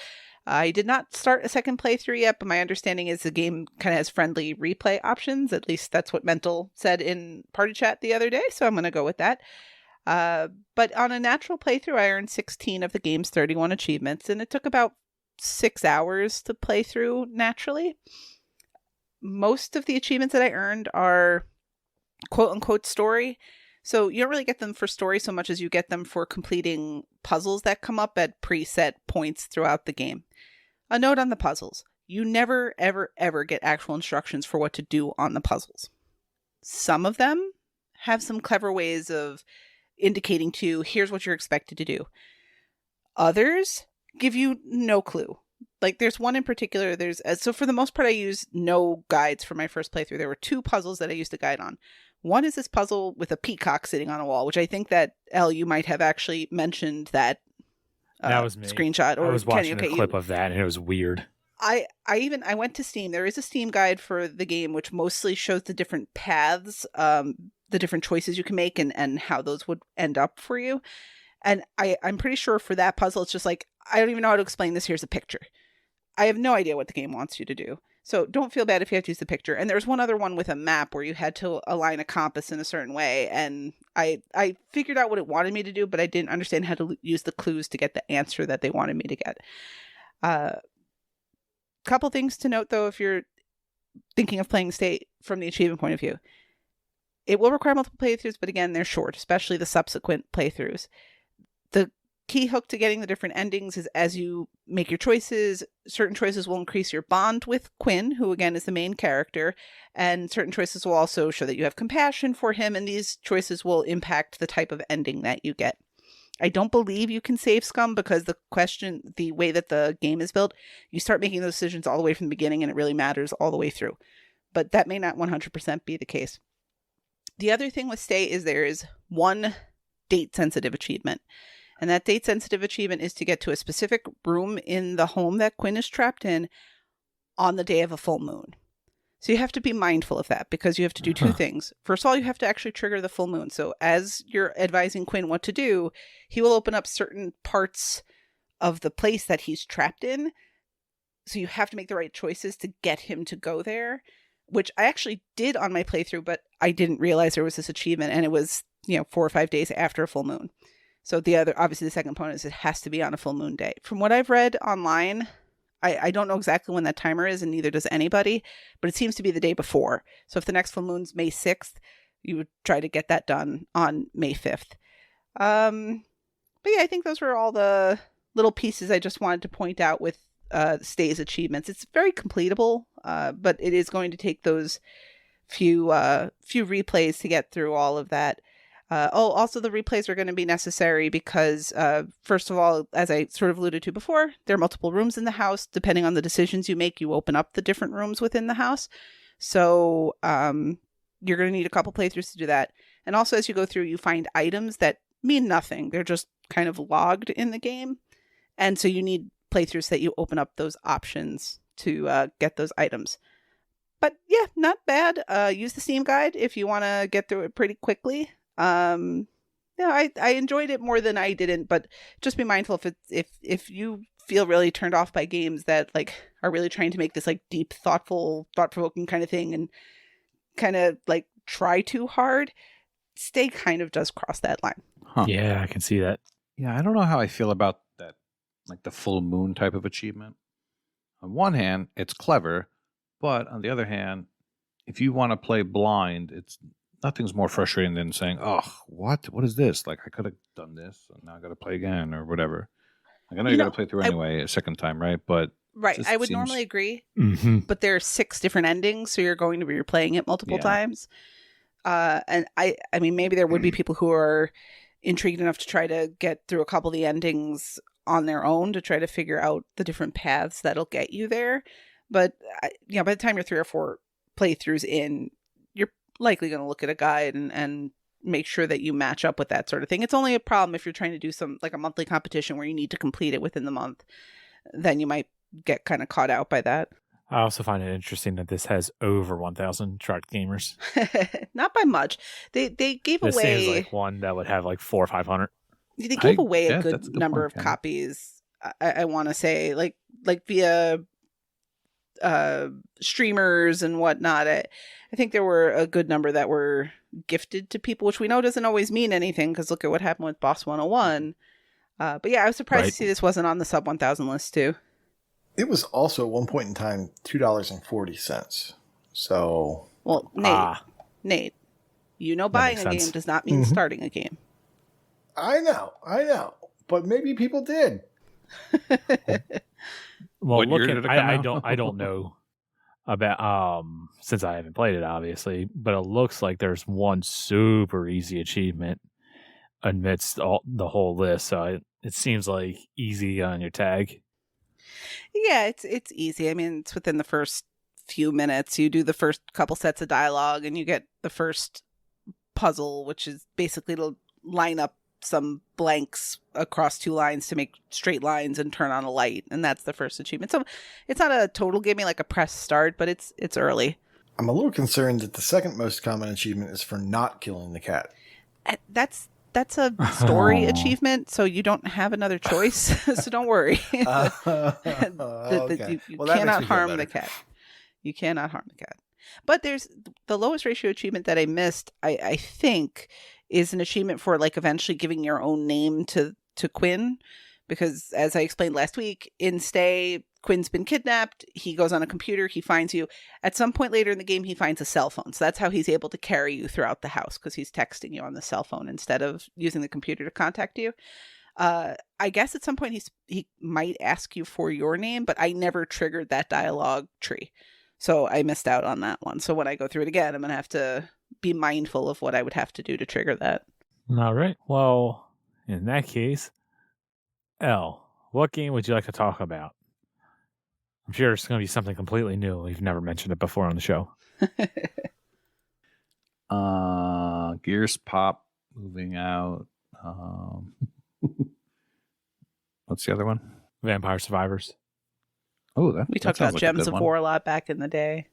I did not start a second playthrough yet, but my understanding is the game kind of has friendly replay options. At least that's what Mental said in party chat the other day, so I'm going to go with that. But on a natural playthrough, I earned 16 of the game's 31 achievements, and it took about 6 hours to play through naturally. Most of the achievements that I earned are quote-unquote story. So you don't really get them for story so much as you get them for completing puzzles that come up at preset points throughout the game. A note on the puzzles. You never, ever, ever get actual instructions for what to do on the puzzles. Some of them have some clever ways of indicating to you, here's what you're expected to do. Others give you no clue. Like there's one in particular, so for the most part I used no guides for my first playthrough. There were 2 puzzles that I used a guide on. One is this puzzle with a peacock sitting on a wall, which I think that, Elle, you might have actually mentioned that was me. Screenshot. Or I was watching Kenny, a clip of that, and it was weird. I went to Steam. There is a Steam guide for the game, which mostly shows the different paths, the different choices you can make, and how those would end up for you. And I'm pretty sure for that puzzle, it's just like, I don't even know how to explain this. Here's a picture. I have no idea what the game wants you to do. So don't feel bad if you have to use the picture. And there's one other one with a map where you had to align a compass in a certain way. And I figured out what it wanted me to do, but I didn't understand how to use the clues to get the answer that they wanted me to get. Couple things to note, though, if you're thinking of playing State from the achievement point of view. It will require multiple playthroughs, but again, they're short, especially the subsequent playthroughs. The key hook to getting the different endings is as you make your choices, certain choices will increase your bond with Quinn, who again is the main character, and certain choices will also show that you have compassion for him, and these choices will impact the type of ending that you get. I don't believe you can save scum because the way that the game is built, you start making those decisions all the way from the beginning and it really matters all the way through. But that may not 100% be the case. The other thing with Stay is there is one date-sensitive achievement. And that date-sensitive achievement is to get to a specific room in the home that Quinn is trapped in on the day of a full moon. So you have to be mindful of that because you have to do 2 things. First of all, you have to actually trigger the full moon. So as you're advising Quinn what to do, he will open up certain parts of the place that he's trapped in. So you have to make the right choices to get him to go there, which I actually did on my playthrough, but I didn't realize there was this achievement, and it was, 4 or 5 days after a full moon. So obviously the second component is it has to be on a full moon day. From what I've read online, I don't know exactly when that timer is, and neither does anybody, but it seems to be the day before. So if the next full moon's May 6th, you would try to get that done on May 5th. But yeah, I think those were all the little pieces I just wanted to point out with Stay's achievements. It's very completable, but it is going to take those few replays to get through all of that. Also the replays are going to be necessary because, first of all, as I sort of alluded to before, there are multiple rooms in the house. Depending on the decisions you make, you open up the different rooms within the house. So you're going to need a couple playthroughs to do that. And also as you go through, you find items that mean nothing. They're just kind of logged in the game. And so you need playthroughs that you open up those options to get those items. But yeah, not bad. Use the Steam guide if you want to get through it pretty quickly. I enjoyed it more than I didn't, but just be mindful if you feel really turned off by games that like are really trying to make this like deep, thought-provoking kind of thing and kind of like try too hard, Stay kind of does cross that line. Huh. Yeah, I can see that. Yeah, I don't know how I feel about that, like the full moon type of achievement. On one hand, it's clever, but on the other hand, if you want to play blind, it's nothing's more frustrating than saying, "Oh, what is this? Like, I could have done this, and now I got to play again or whatever." Like, I know you got to play through anyway a second time, right? But right, I would normally agree, but there are 6 different endings, so you're going to be replaying it multiple times. And I mean, maybe there would be people who are intrigued enough to try to get through a couple of the endings on their own to try to figure out the different paths that'll get you there. But by the time you're 3 or 4 playthroughs in, you're likely going to look at a guide and make sure that you match up with that sort of thing. It's only a problem if you're trying to do some like a monthly competition where you need to complete it within the month. Then you might get kind of caught out by that. I also find it interesting that this has over 1,000 chart gamers. Not by much. They gave this away. This seems like one that would have like 400 or 500. They gave away a good number of copies. I want to say, like via streamers and whatnot. I think there were a good number that were gifted to people, which we know doesn't always mean anything because look at what happened with Boss 101. But yeah, I was surprised to see this wasn't on the sub 1,000 list too. It was also at one point in time $2.40. So, well, Nate, buying a game does not mean starting a game. I know, but maybe people did. Well, I don't know about since I haven't played it, obviously, but it looks like there's one super easy achievement amidst the whole list. So it seems like easy on your tag. Yeah, it's easy. I mean, it's within the first few minutes. You do the first couple sets of dialogue, and you get the first puzzle, which is basically to line up some blanks across 2 lines to make straight lines and turn on a light, and that's the first achievement. So it's not a total give me like a press start, but it's early. I'm a little concerned that the second most common achievement is for not killing the cat. That's a story achievement, so you don't have another choice. So don't worry. You cannot harm the cat. You cannot harm the cat. But there's the lowest ratio achievement that I missed, I think, is an achievement for like eventually giving your own name to Quinn. Because as I explained last week, in Stay, Quinn's been kidnapped. He goes on a computer. He finds you. At some point later in the game, he finds a cell phone. So that's how he's able to carry you throughout the house, because he's texting you on the cell phone instead of using the computer to contact you. I guess at some point he might ask you for your name, but I never triggered that dialogue tree. So I missed out on that one. So when I go through it again, I'm going to have to be mindful of what I would have to do to trigger that. All right. Well, in that case, Elle, what game would you like to talk about? I'm sure it's going to be something completely new. We've never mentioned it before on the show. Gears Pop moving out. What's the other one? Vampire Survivors. Oh, we talked about Gems of War a lot back in the day.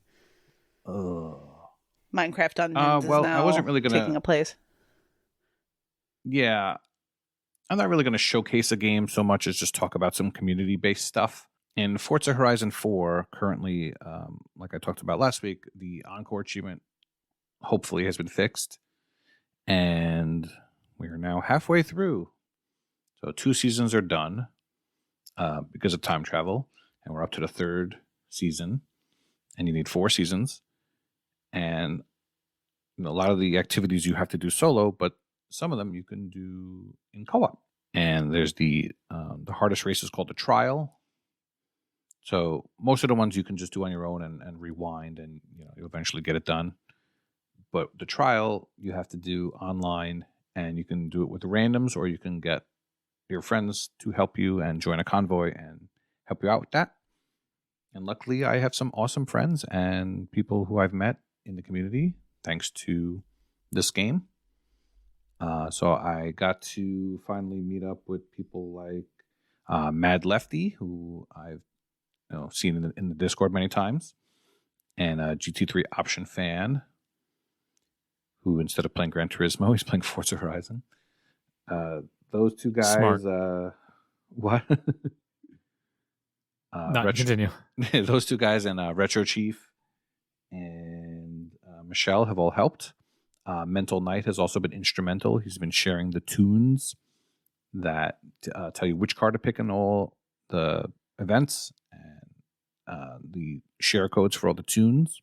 Minecraft Dungeons is now I wasn't really taking a place. Yeah. I'm not really going to showcase a game so much as just talk about some community-based stuff. In Forza Horizon 4, currently, like I talked about last week, the Encore achievement hopefully has been fixed. And we are now halfway through. So 2 seasons are done because of time travel. And we're up to the 3rd season. And you need 4 seasons. And a lot of the activities you have to do solo, but some of them you can do in co-op. And there's the hardest race is called the Trial. So most of the ones you can just do on your own and rewind, and you'll eventually get it done. But the Trial you have to do online, and you can do it with randoms, or you can get your friends to help you and join a convoy and help you out with that. And luckily, I have some awesome friends and people who I've met in the community thanks to this game. So I got to finally meet up with people like Mad Lefty, who I've seen in the Discord many times, and GT3 Option Fan, who instead of playing Gran Turismo, he's playing Forza Horizon. Those 2 guys. Smart. What? Continue. Those 2 guys and Retro Chief and Michelle have all helped. Mental Knight has also been instrumental. He's been sharing the tunes that tell you which car to pick in all the events, and the share codes for all the tunes.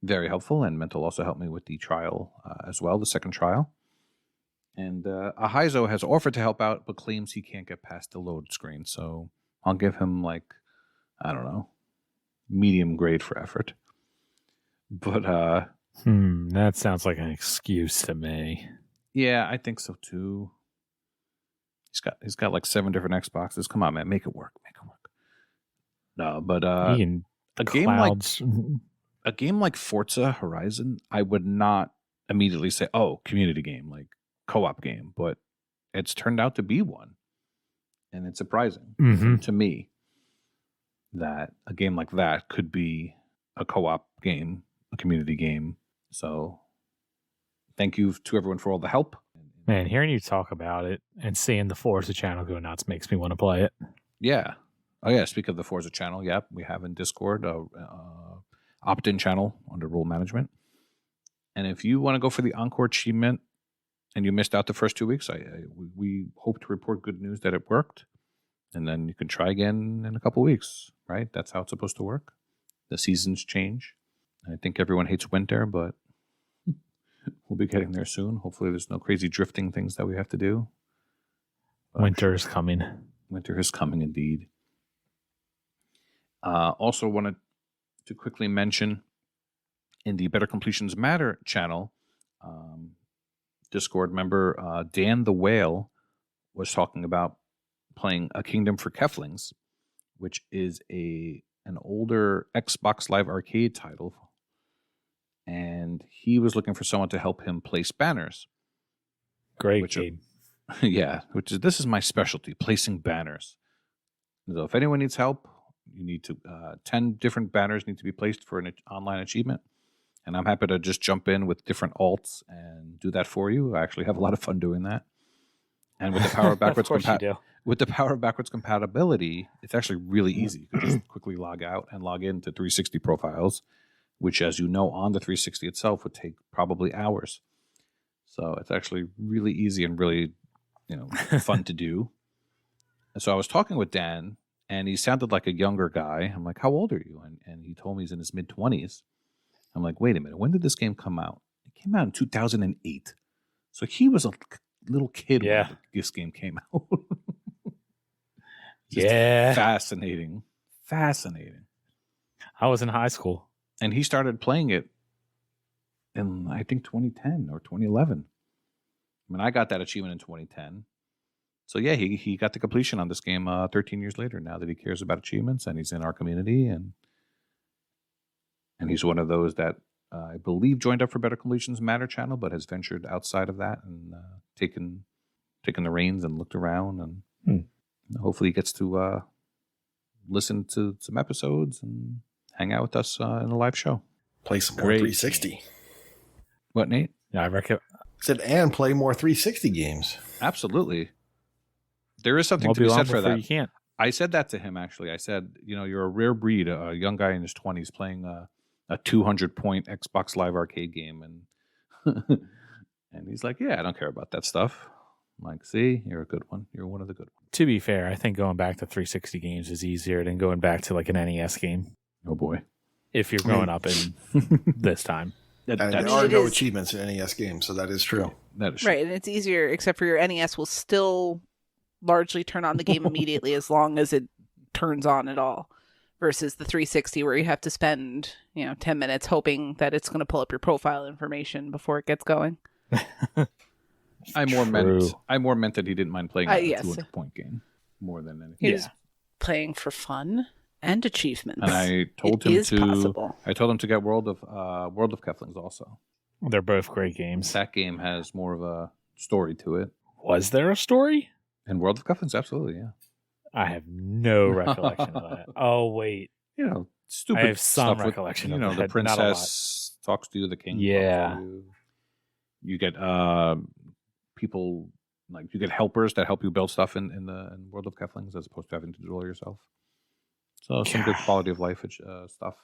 Very helpful, and Mental also helped me with the trial as well, the second trial. And Ahizo has offered to help out, but claims he can't get past the load screen. So I'll give him, like, I don't know, medium grade for effort. But that sounds like an excuse to me. yeah, I think so too. He's got like 7 different Xboxes. Come on, man, make it work. No, but a game like Forza Horizon, I would not immediately say, "Oh, community game, like co-op game," but it's turned out to be one, and it's surprising to me that a game like that could be a co-op game, a community game. So, thank you to everyone for all the help. Man, hearing you talk about it and seeing the Forza channel go nuts makes me want to play it. Yeah. Oh, yeah. Speak of the Forza channel, yep, we have in Discord a opt-in channel under rule management. And if you want to go for the Encore achievement and you missed out the first 2 weeks, we hope to report good news that it worked. And then you can try again in a couple weeks, right? That's how it's supposed to work. The seasons change. I think everyone hates winter, but we'll be getting there soon. Hopefully there's no crazy drifting things that we have to do. Winter is coming. Winter is coming indeed. Also wanted to quickly mention in the Better Completions Matter channel, Discord member Dan the Whale was talking about playing A Kingdom for Keflings, which is an older Xbox Live Arcade title. And he was looking for someone to help him place banners. Great game. Yeah, this is my specialty, placing banners. So if anyone needs help, you need to 10 different banners need to be placed for an online achievement. And I'm happy to just jump in with different alts and do that for you. I actually have a lot of fun doing that. And with the power of backwards compatibility, it's actually really easy. You can just quickly log out and log into 360 profiles, which, as you know, on the 360 itself would take probably hours. So it's actually really easy and really, fun to do. And so I was talking with Dan, and he sounded like a younger guy. I'm like, "How old are you?" And he told me he's in his mid-20s. I'm like, "Wait a minute, when did this game come out?" It came out in 2008. So he was a little kid when this game came out. Yeah. Fascinating. I was in high school. And he started playing it in, I think, 2010 or 2011. I mean, I got that achievement in 2010. So, yeah, he got the completion on this game 13 years later, now that he cares about achievements and he's in our community. And he's one of those that I believe joined up for Better Completions Matter channel, but has ventured outside of that and taken the reins and looked around. And hopefully he gets to listen to some episodes and hang out with us in a live show. Play some more 360. What, Nate? Yeah, I reckon. Said, and play more 360 games. Absolutely. There is something to be said for that. You can't. I said that to him, actually. I said, you're a rare breed, a young guy in his 20s playing a 200-point Xbox Live Arcade game. And and he's like, "Yeah, I don't care about that stuff." I'm like, "See, you're a good one. You're one of the good ones." To be fair, I think going back to 360 games is easier than going back to like an NES game. Oh, boy. If you're growing up in this time. There are no achievements in NES games, so that is true. That is true. Right, and it's easier, except for your NES will still largely turn on the game immediately as long as it turns on at all, versus the 360 where you have to spend 10 minutes hoping that it's going to pull up your profile information before it gets going. I more meant that he didn't mind playing a 200-point game more than anything. He was playing for fun and achievements. And I told him to get World of Keflings also. They're both great games. That game has more of a story to it. Was there a story? In World of Keflings, absolutely, yeah. I have no recollection of that. Oh, wait. Stupid I have some stuff recollection with, of that. The princess talks to you, the king talks to you. You get people, like, you get helpers that help you build stuff in World of Keflings as opposed to having to do it all yourself. So some good quality of life stuff.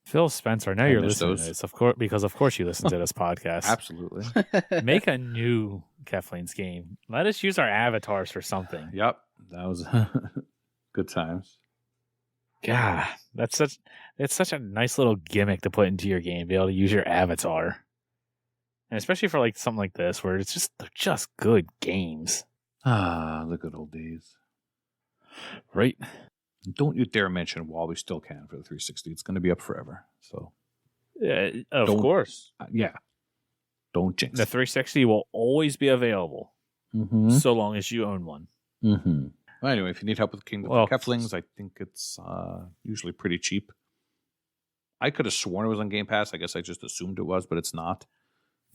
Phil Spencer, I know you're listening to this, of course, because of course you listen to this podcast. Absolutely. Make a new Keflings game. Let us use our avatars for something. Yep. That was good times. God, it's such a nice little gimmick to put into your game, be able to use your avatar. And especially for like something like this, where they're just good games. Ah, the good old days. Right? Don't you dare mention while we still can for the 360. It's going to be up forever. So, Of Don't- course. yeah. Don't jinx The it. 360 will always be available, Mm-hmm. so long as you own one. Mm-hmm. Well, anyway, if you need help with Kingdom Well- of Keflings, I think it's usually pretty cheap. I could have sworn it was on Game Pass. I guess I just assumed it was, but it's not.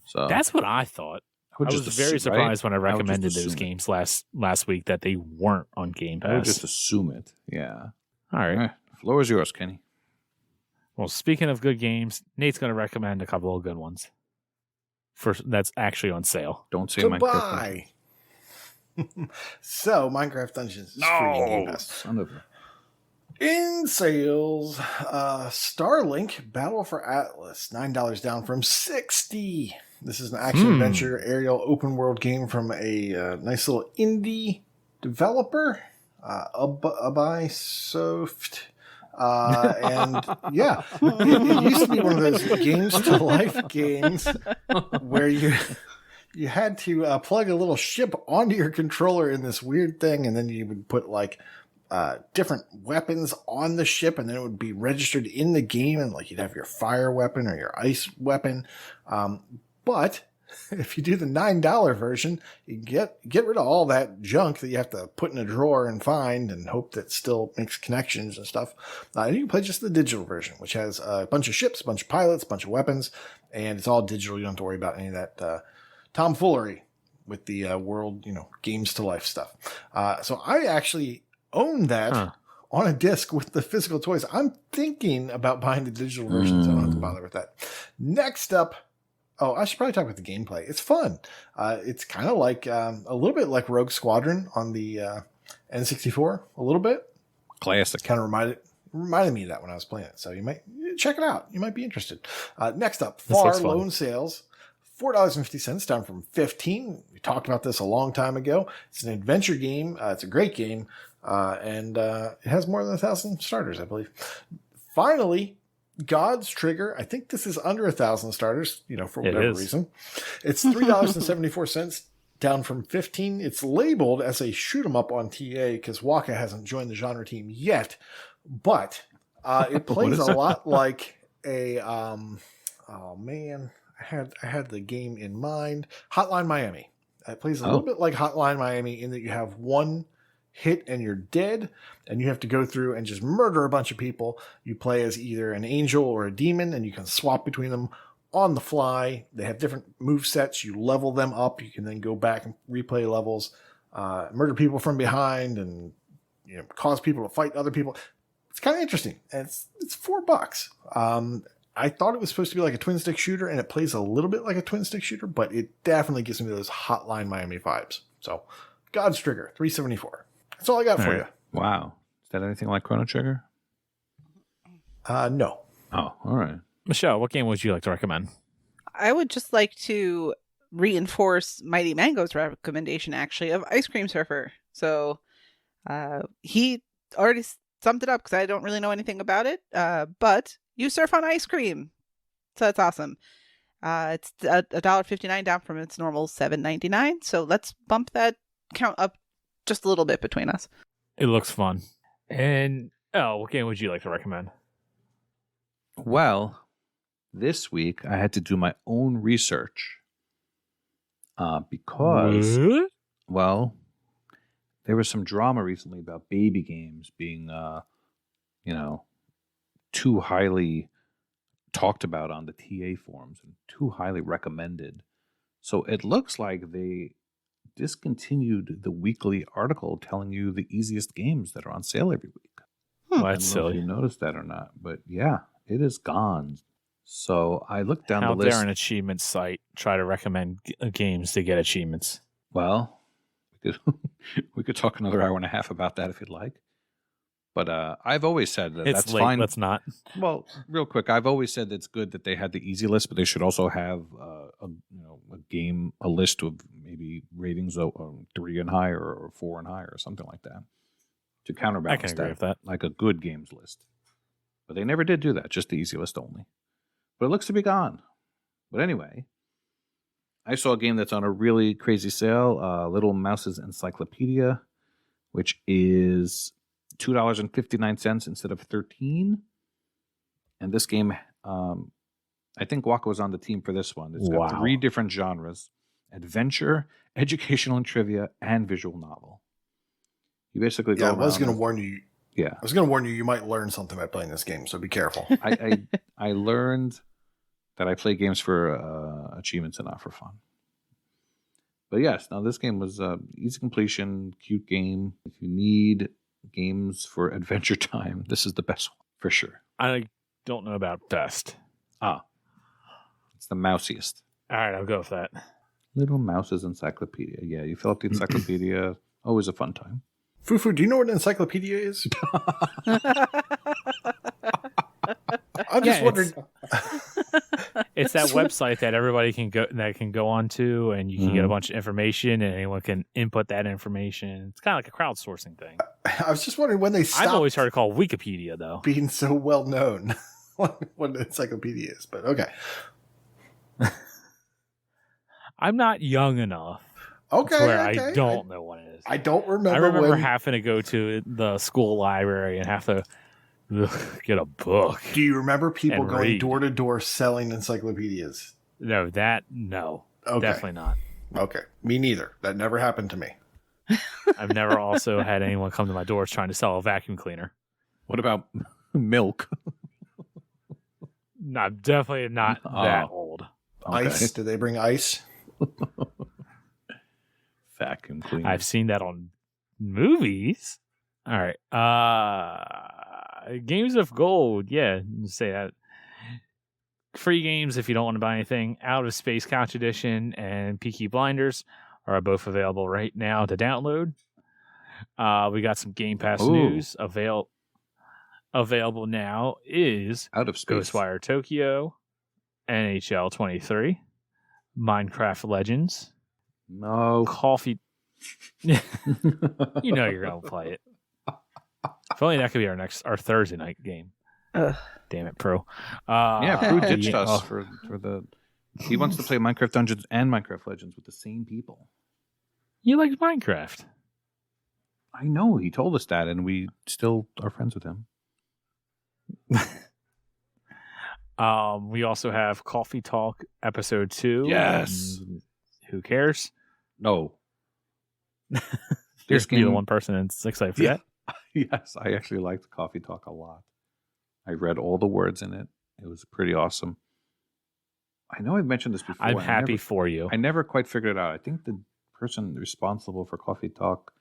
So That's what I thought. I would I just was very assume, right? surprised when I would just recommended those assume it. games last week that they weren't on Game I would Pass. just assume it. Yeah. All right. All right. Floor is yours, Kenny. Well, speaking of good games, Nate's going to recommend a couple of good ones. That's actually on sale. Don't say To Minecraft. buy. So, Minecraft Dungeons is free in Game Pass. Son of a... In sales, Starlink Battle for Atlas, $9 down from $60. This is an action-adventure aerial open-world game from a nice little indie developer, Ubisoft. And yeah, it used to be one of those games-to-life games where you had to plug a little ship onto your controller in this weird thing, and then you would put like different weapons on the ship, and then it would be registered in the game, and like you'd have your fire weapon or your ice weapon. But if you do the $9 version, you get rid of all that junk that you have to put in a drawer and find and hope that still makes connections and stuff. And you can play just the digital version, which has a bunch of ships, a bunch of pilots, a bunch of weapons, and it's all digital. You don't have to worry about any of that tomfoolery with the world, games to life stuff. So I actually own that on a disc with the physical toys. I'm thinking about buying the digital version, so I don't have to bother with that. Next up, I should probably talk about the gameplay. It's fun. It's kind of like a little bit like Rogue Squadron on the N64, a little bit. Classic. Kind of reminded me of that when I was playing it. So you might check it out. You might be interested. Next up, Far Lone Sales. $4.50 down from $15. We talked about this a long time ago. It's an adventure game. It's a great game. And it has more than 1,000 starters, I believe. Finally, God's Trigger. I think this is under 1,000 starters, for whatever reason. It's $3.74 down from $15. It's labeled as a shoot 'em up on TA because Waka hasn't joined the genre team yet. But it plays a lot like a oh man. I had the game in mind. Hotline Miami. It plays a little bit like Hotline Miami in that you have one hit and you're dead, and you have to go through and just murder a bunch of people. You play as either an angel or a demon, and you can swap between them on the fly. They have different move sets. You level them up. You can then go back and replay levels, murder people from behind, and cause people to fight other people. It's kind of interesting, and it's $4. I thought it was supposed to be like a twin stick shooter, and it plays a little bit like a twin stick shooter, but it definitely gives me those Hotline Miami vibes. So, God's Trigger, $3.74. That's all I got for you. Wow. Is that anything like Chrono Trigger? No. Oh, all right. Michelle, what game would you like to recommend? I would just like to reinforce Mighty Mango's recommendation, actually, of Ice Cream Surfer. So he already summed it up because I don't really know anything about it, but you surf on ice cream. So that's awesome. It's $1.59 down from its normal $7.99. So let's bump that count up just a little bit between us. It looks fun. And what game would you like to recommend? Well, this week I had to do my own research because, What? well, there was some drama recently about baby games being, too highly talked about on the TA forums and too highly recommended. So it looks like they discontinued the weekly article telling you the easiest games that are on sale every week. Well, I that's don't know if silly. you noticed that or not, but yeah, it is gone. So I looked down How the list. dare an achievement site try to recommend games to get achievements? Well, we could talk another hour and a half about that if you'd like. But I've always said that It's that's late. fine. Let's not. Well, real quick, I've always said it's good that they had the easy list, but they should also have a list of maybe ratings of 3 and higher or 4 and higher or something like that. to counterbalance I can agree with that. like a good games list. But they never did do that, just the easy list only. But it looks to be gone. But anyway, I saw a game that's on a really crazy sale, Little Mouse's Encyclopedia, which is $2.59 instead of $13. And this game, I think Waka was on the team for this one. It's got 3 different genres: adventure, educational and trivia, and visual novel. You basically go I was going to warn you. Yeah. I was going to warn you might learn something by playing this game, so be careful. I learned that I play games for achievements and not for fun. But yes, now this game was easy completion, cute game. If you need games for adventure time, this is the best one for sure. I don't know about best. It's the mousiest. All right, I'll go with that. Little Mouse's Encyclopedia. Yeah, you fill out the encyclopedia. Always a fun time. Fufu, do you know what an encyclopedia is? I'm just wondering. It's that website that everybody can go onto, and you can get a bunch of information, and anyone can input that information. It's kind of like a crowdsourcing thing. I was just wondering when they stopped. I've always heard it called Wikipedia, though. Being so well known what an encyclopedia is, but okay. I'm not young enough. Okay, where I don't know what it is. I don't remember. I remember having to go to the school library and have to get a book. Do you remember people going read. door to door selling encyclopedias? No. Okay. Definitely not. Okay, me neither. That never happened to me. I've never also had anyone come to my doors trying to sell a vacuum cleaner. What about milk? No, I'm definitely not that old. Okay. Ice? Did they bring ice? Vacuum cleaner. I've seen that on movies. All right. Games of Gold. Yeah, say that. Free games if you don't want to buy anything. Out of Space Couch Edition and Peaky Blinders are both available right now to download. We got some Game Pass news. Available now is Out of Space. Ghostwire Tokyo, NHL 23, Minecraft Legends. No. Coffee. You know you're going to play it. If only that could be our Thursday night game. Damn it, Pro. Pro ditched us for the... He wants to play Minecraft Dungeons and Minecraft Legends with the same people. You like Minecraft. I know. He told us that, and we still are friends with him. We also have Coffee Talk Episode 2. Yes. Who cares? No. There's the one person that's excited for that. Yes, I actually liked Coffee Talk a lot. I read all the words in it. It was pretty awesome. I know I've mentioned this before. I'm happy for you. I never quite figured it out. I think the person responsible for Coffee Talk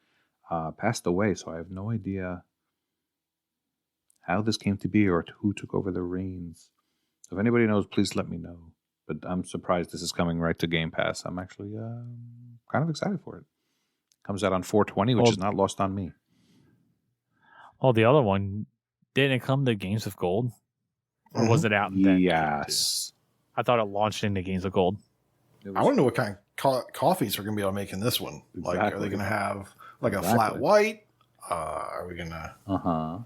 passed away, so I have no idea how this came to be or who took over the reins. So if anybody knows, please let me know. But I'm surprised this is coming right to Game Pass. I'm actually kind of excited for it. Comes out on 4/20, which is not lost on me. Oh, the other one, didn't it come to Games of Gold? Or was it out then? Yes. I thought it launched into Games of Gold. I want to know what kind of coffees we're going to be able to make in this one. Exactly. Like, are they going to have like a flat white? Are we going to,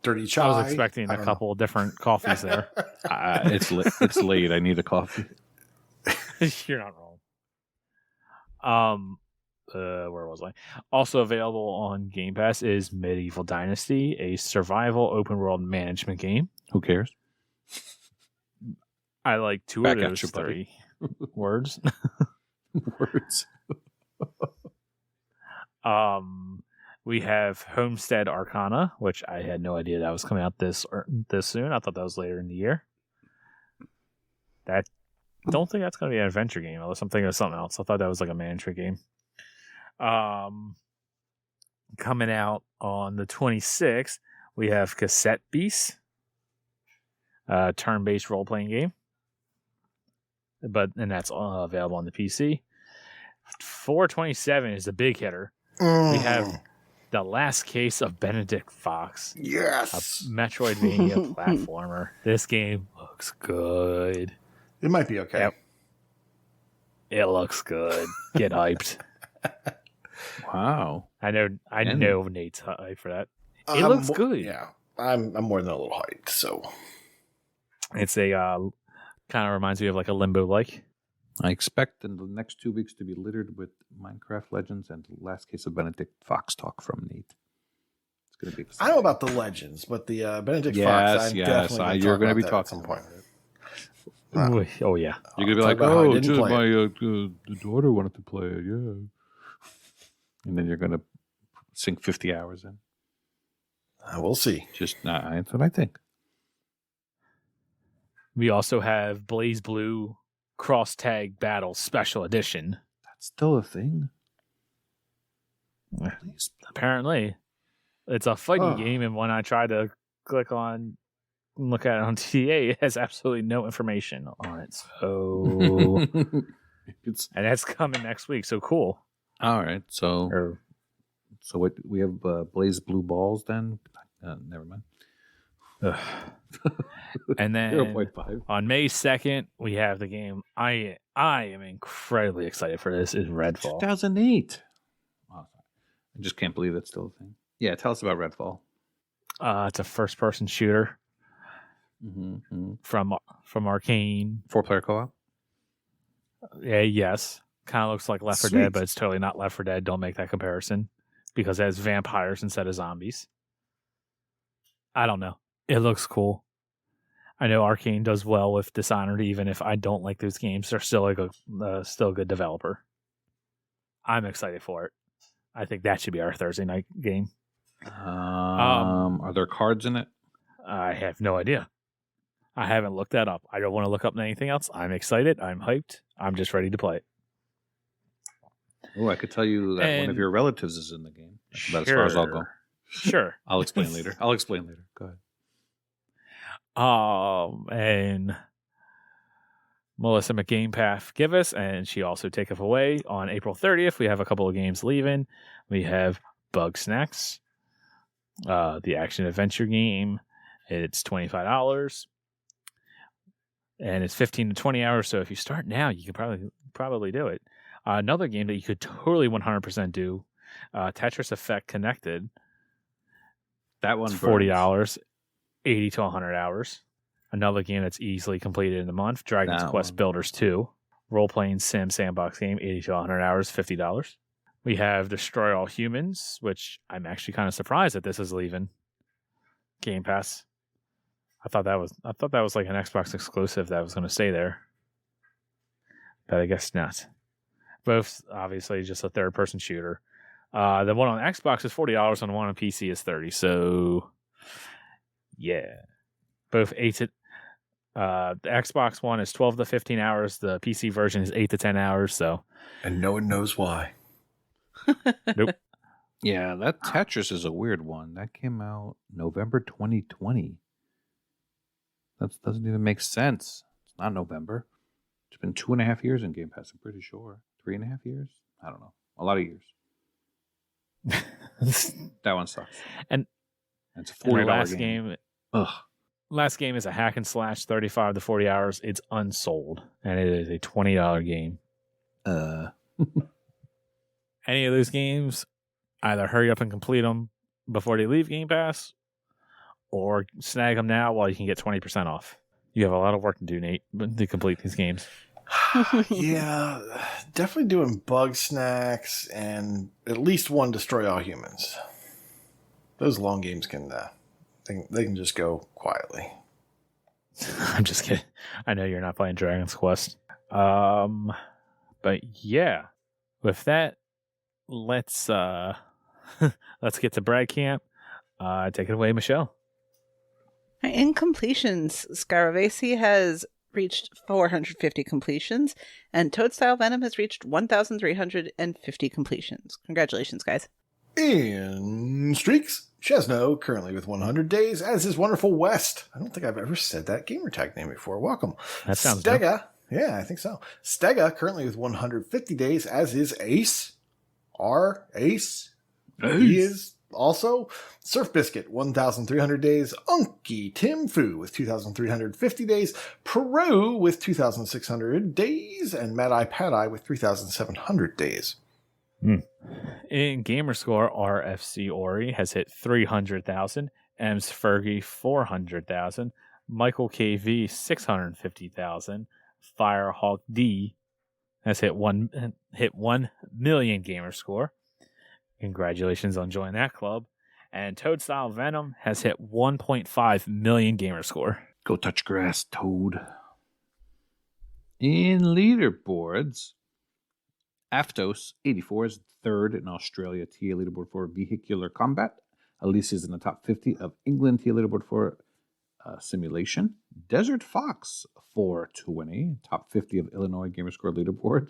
dirty chai? I was expecting a couple of different coffees there. It's late. I need a coffee. You're not wrong. Where was I? Also available on Game Pass is Medieval Dynasty, a survival open world management game. Who cares? I like two Back of at those you, three words. Words. We have Homestead Arcana, which I had no idea that was coming out this soon. I thought that was later in the year. Don't think that's going to be an adventure game, unless I'm thinking of something else. I thought that was like a management game. Coming out on the 26th, we have Cassette Beast, turn-based role-playing game. And that's available on the PC. 4/27 is the big hitter. We have The Last Case of Benedict Fox. Yes. A Metroidvania platformer. This game looks good. It might be okay. Yep. It looks good. Get hyped. Wow. I know Nate's hyped for that. It looks good. Yeah, I'm more than a little hyped. So it's a kind of reminds me of like a Limbo like. I expect in the next 2 weeks to be littered with Minecraft Legends and the last case of Benedict Fox talk from Nate. It's going to be exciting. I don't know about the Legends, but the Benedict Fox, I'm definitely you're going to be talking talking at some point. Oh yeah, you're going to be like, the daughter wanted to play it, yeah. And then you're going to sink 50 hours in. We'll see. That's what I think. We also have Blaze Blue Cross Tag Battle Special Edition. That's still a thing. Apparently, it's a fighting game, and when I try to click on and look at it on TA, it has absolutely no information on it. So, and that's coming next week. So cool. All right. So what we have Blaze Blue Balls then? Never mind. And then 0.5. on May 2nd, we have the game I am incredibly excited for. This is Redfall. 2008. Oh, I just can't believe that's still a thing. Yeah, tell us about Redfall. It's a first-person shooter from Arcane. 4-player co-op? Yeah, yes. Kind of looks like Left 4 Dead, but it's totally not Left 4 Dead. Don't make that comparison because it has vampires instead of zombies. I don't know. It looks cool. I know Arcane does well with Dishonored, even if I don't like those games. They're still still a good developer. I'm excited for it. I think that should be our Thursday night game. Are there cards in it? I have no idea. I haven't looked that up. I don't want to look up anything else. I'm excited. I'm hyped. I'm just ready to play it. Oh, I could tell you that one of your relatives is in the game. That's about as far as I'll go. Sure. I'll explain later. Go ahead. And Melissa McGamepath give us, and she also take us away on April 30th. We have a couple of games leaving. We have Bug Snacks, the action adventure game. It's $25, and it's 15 to 20 hours. So if you start now, you could probably do it. Another game that you could totally 100% do, Tetris Effect Connected. That one's $40, 80 to 100 hours. Another game that's easily completed in a month, Dragon's Quest Builders 2. Role-playing sim sandbox game, 80 to 100 hours, $50. We have Destroy All Humans, which I'm actually kind of surprised that this is leaving Game Pass. I thought that was like an Xbox exclusive that was going to stay there. But I guess not. Both obviously just a third-person shooter. The one on Xbox is $40 and the one on PC is $30. So, yeah. Both 8 to... the Xbox one is 12 to 15 hours. The PC version is 8 to 10 hours. So, and no one knows why. Nope. Yeah, that Tetris is a weird one. That came out November 2020. That doesn't even make sense. It's not November. It's been 2.5 years in Game Pass, I'm pretty sure. 3.5 years? I don't know. A lot of years. That one sucks. And it's a $40 last game. Last game is a hack and slash, 35 to 40 hours. It's unsold, and it is a $20 game. Any of those games, either hurry up and complete them before they leave Game Pass, or snag them now while you can get 20% off. You have a lot of work to do, Nate, to complete these games. Yeah, definitely doing Bug Snacks and at least one Destroy All Humans. Those long games can they can just go quietly. I'm just kidding. I know you're not playing Dragon's Quest. But yeah, with that, let's get to Brad Camp. Take it away, Michelle. In completions, Scaravesi has reached 450 completions, and Toadstyle Venom has reached 1,350 completions. Congratulations, guys. In streaks, Chesno, currently with 100 days, as is Wonderful West. I don't think I've ever said that gamertag name before. Welcome. That sounds Stega. Good. Yeah, I think so. Stega, currently with 150 days, as is Ace. Ace. He is also Surf Biscuit, 1,300 days. Unky Tim Fu with 2,350 days. Peru with 2,600 days. And Mad Eye Pad Eye with 3,700 days. In Gamerscore, RFC Ori has hit 300,000, Ems Fergie 400,000, Michael KV 650,000, Firehawk D has hit 1 million Gamerscore. Congratulations on joining that club. And Toadstyle Venom has hit 1.5 million Gamerscore. Go touch grass, Toad. In leaderboards, Aftos 84 is third in Australia TA leaderboard for vehicular combat. Elise is in the top 50 of England TA leaderboard for simulation. Desert Fox 420, top 50 of Illinois Gamerscore leaderboard.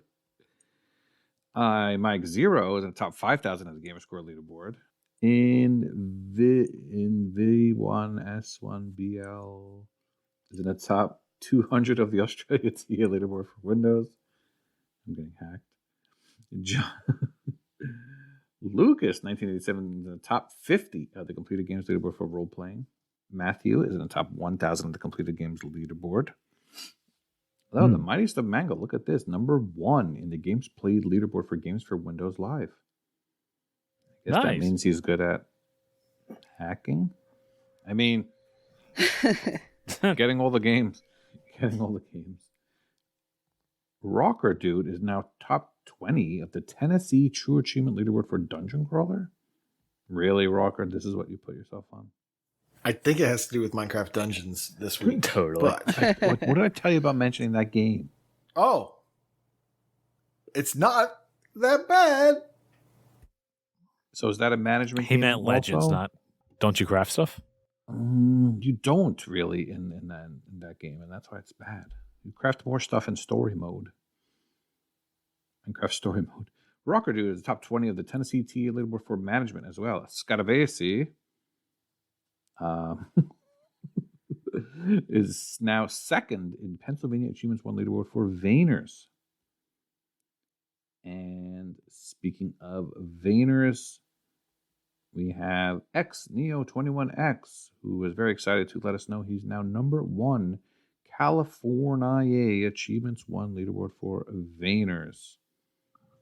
Mike Zero is in the top 5,000 of the Gamerscore leaderboard. In V1S1BL is in the top 200 of the Australia TA leaderboard for Windows. I'm getting hacked. Lucas, 1987, in the top 50 of the completed games leaderboard for role playing. Matthew is in the top 1,000 of the completed games leaderboard. Oh, the mightiest of Mango. Look at this. Number 1 in the games played leaderboard for games for Windows Live. I guess that means he's good at hacking. I mean, getting all the games. Rocker Dude is now top 20 of the Tennessee True Achievement leaderboard for Dungeon Crawler. Really, Rocker? This is what you put yourself on? I think it has to do with Minecraft Dungeons this week. Totally. But what did I tell you about mentioning that game? Oh, it's not that bad. So is that a management He game? meant Legends, also? not. Don't you craft stuff? You don't really in that game, and that's why it's bad. You craft more stuff in story mode. Minecraft story mode. Rocker Dude is the top 20 of the Tennessee TA leaderboard for management as well. Scaravesi is now second in Pennsylvania Achievements 1 leaderboard for Vayners. And speaking of Vayners, we have X Neo21X, who is very excited to let us know he's now number 1 California Achievements 1 leaderboard for Vayners.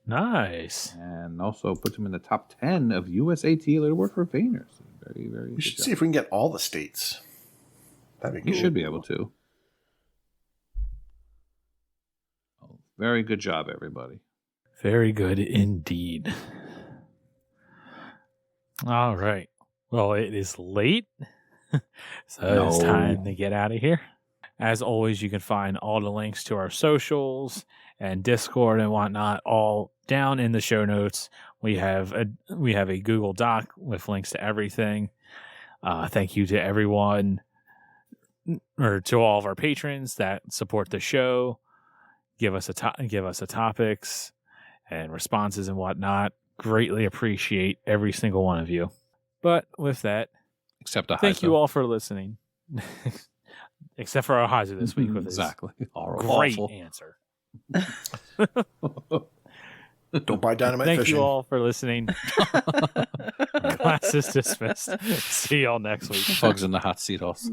Nice. And also puts him in the top 10 of USAT leaderboard for Vayners. Very, very We should see if we can get all the states. That'd be You cool. should be able to. Oh, very good job, everybody. Very good indeed. All right. Well, it is late, so it's time to get out of here. As always, you can find all the links to our socials and Discord and whatnot all down in the show notes. We have a Google Doc with links to everything. Thank you to everyone, or to all of our patrons that support the show. Give us topics and responses and whatnot. Greatly appreciate every single one of you. But with that, Except a thank you all for listening. Except for our Heiser this week with his exactly. great answer. Don't buy dynamite Thank fishing. you all for listening. Class is dismissed. See y'all next week. Bugs in the hot seat also.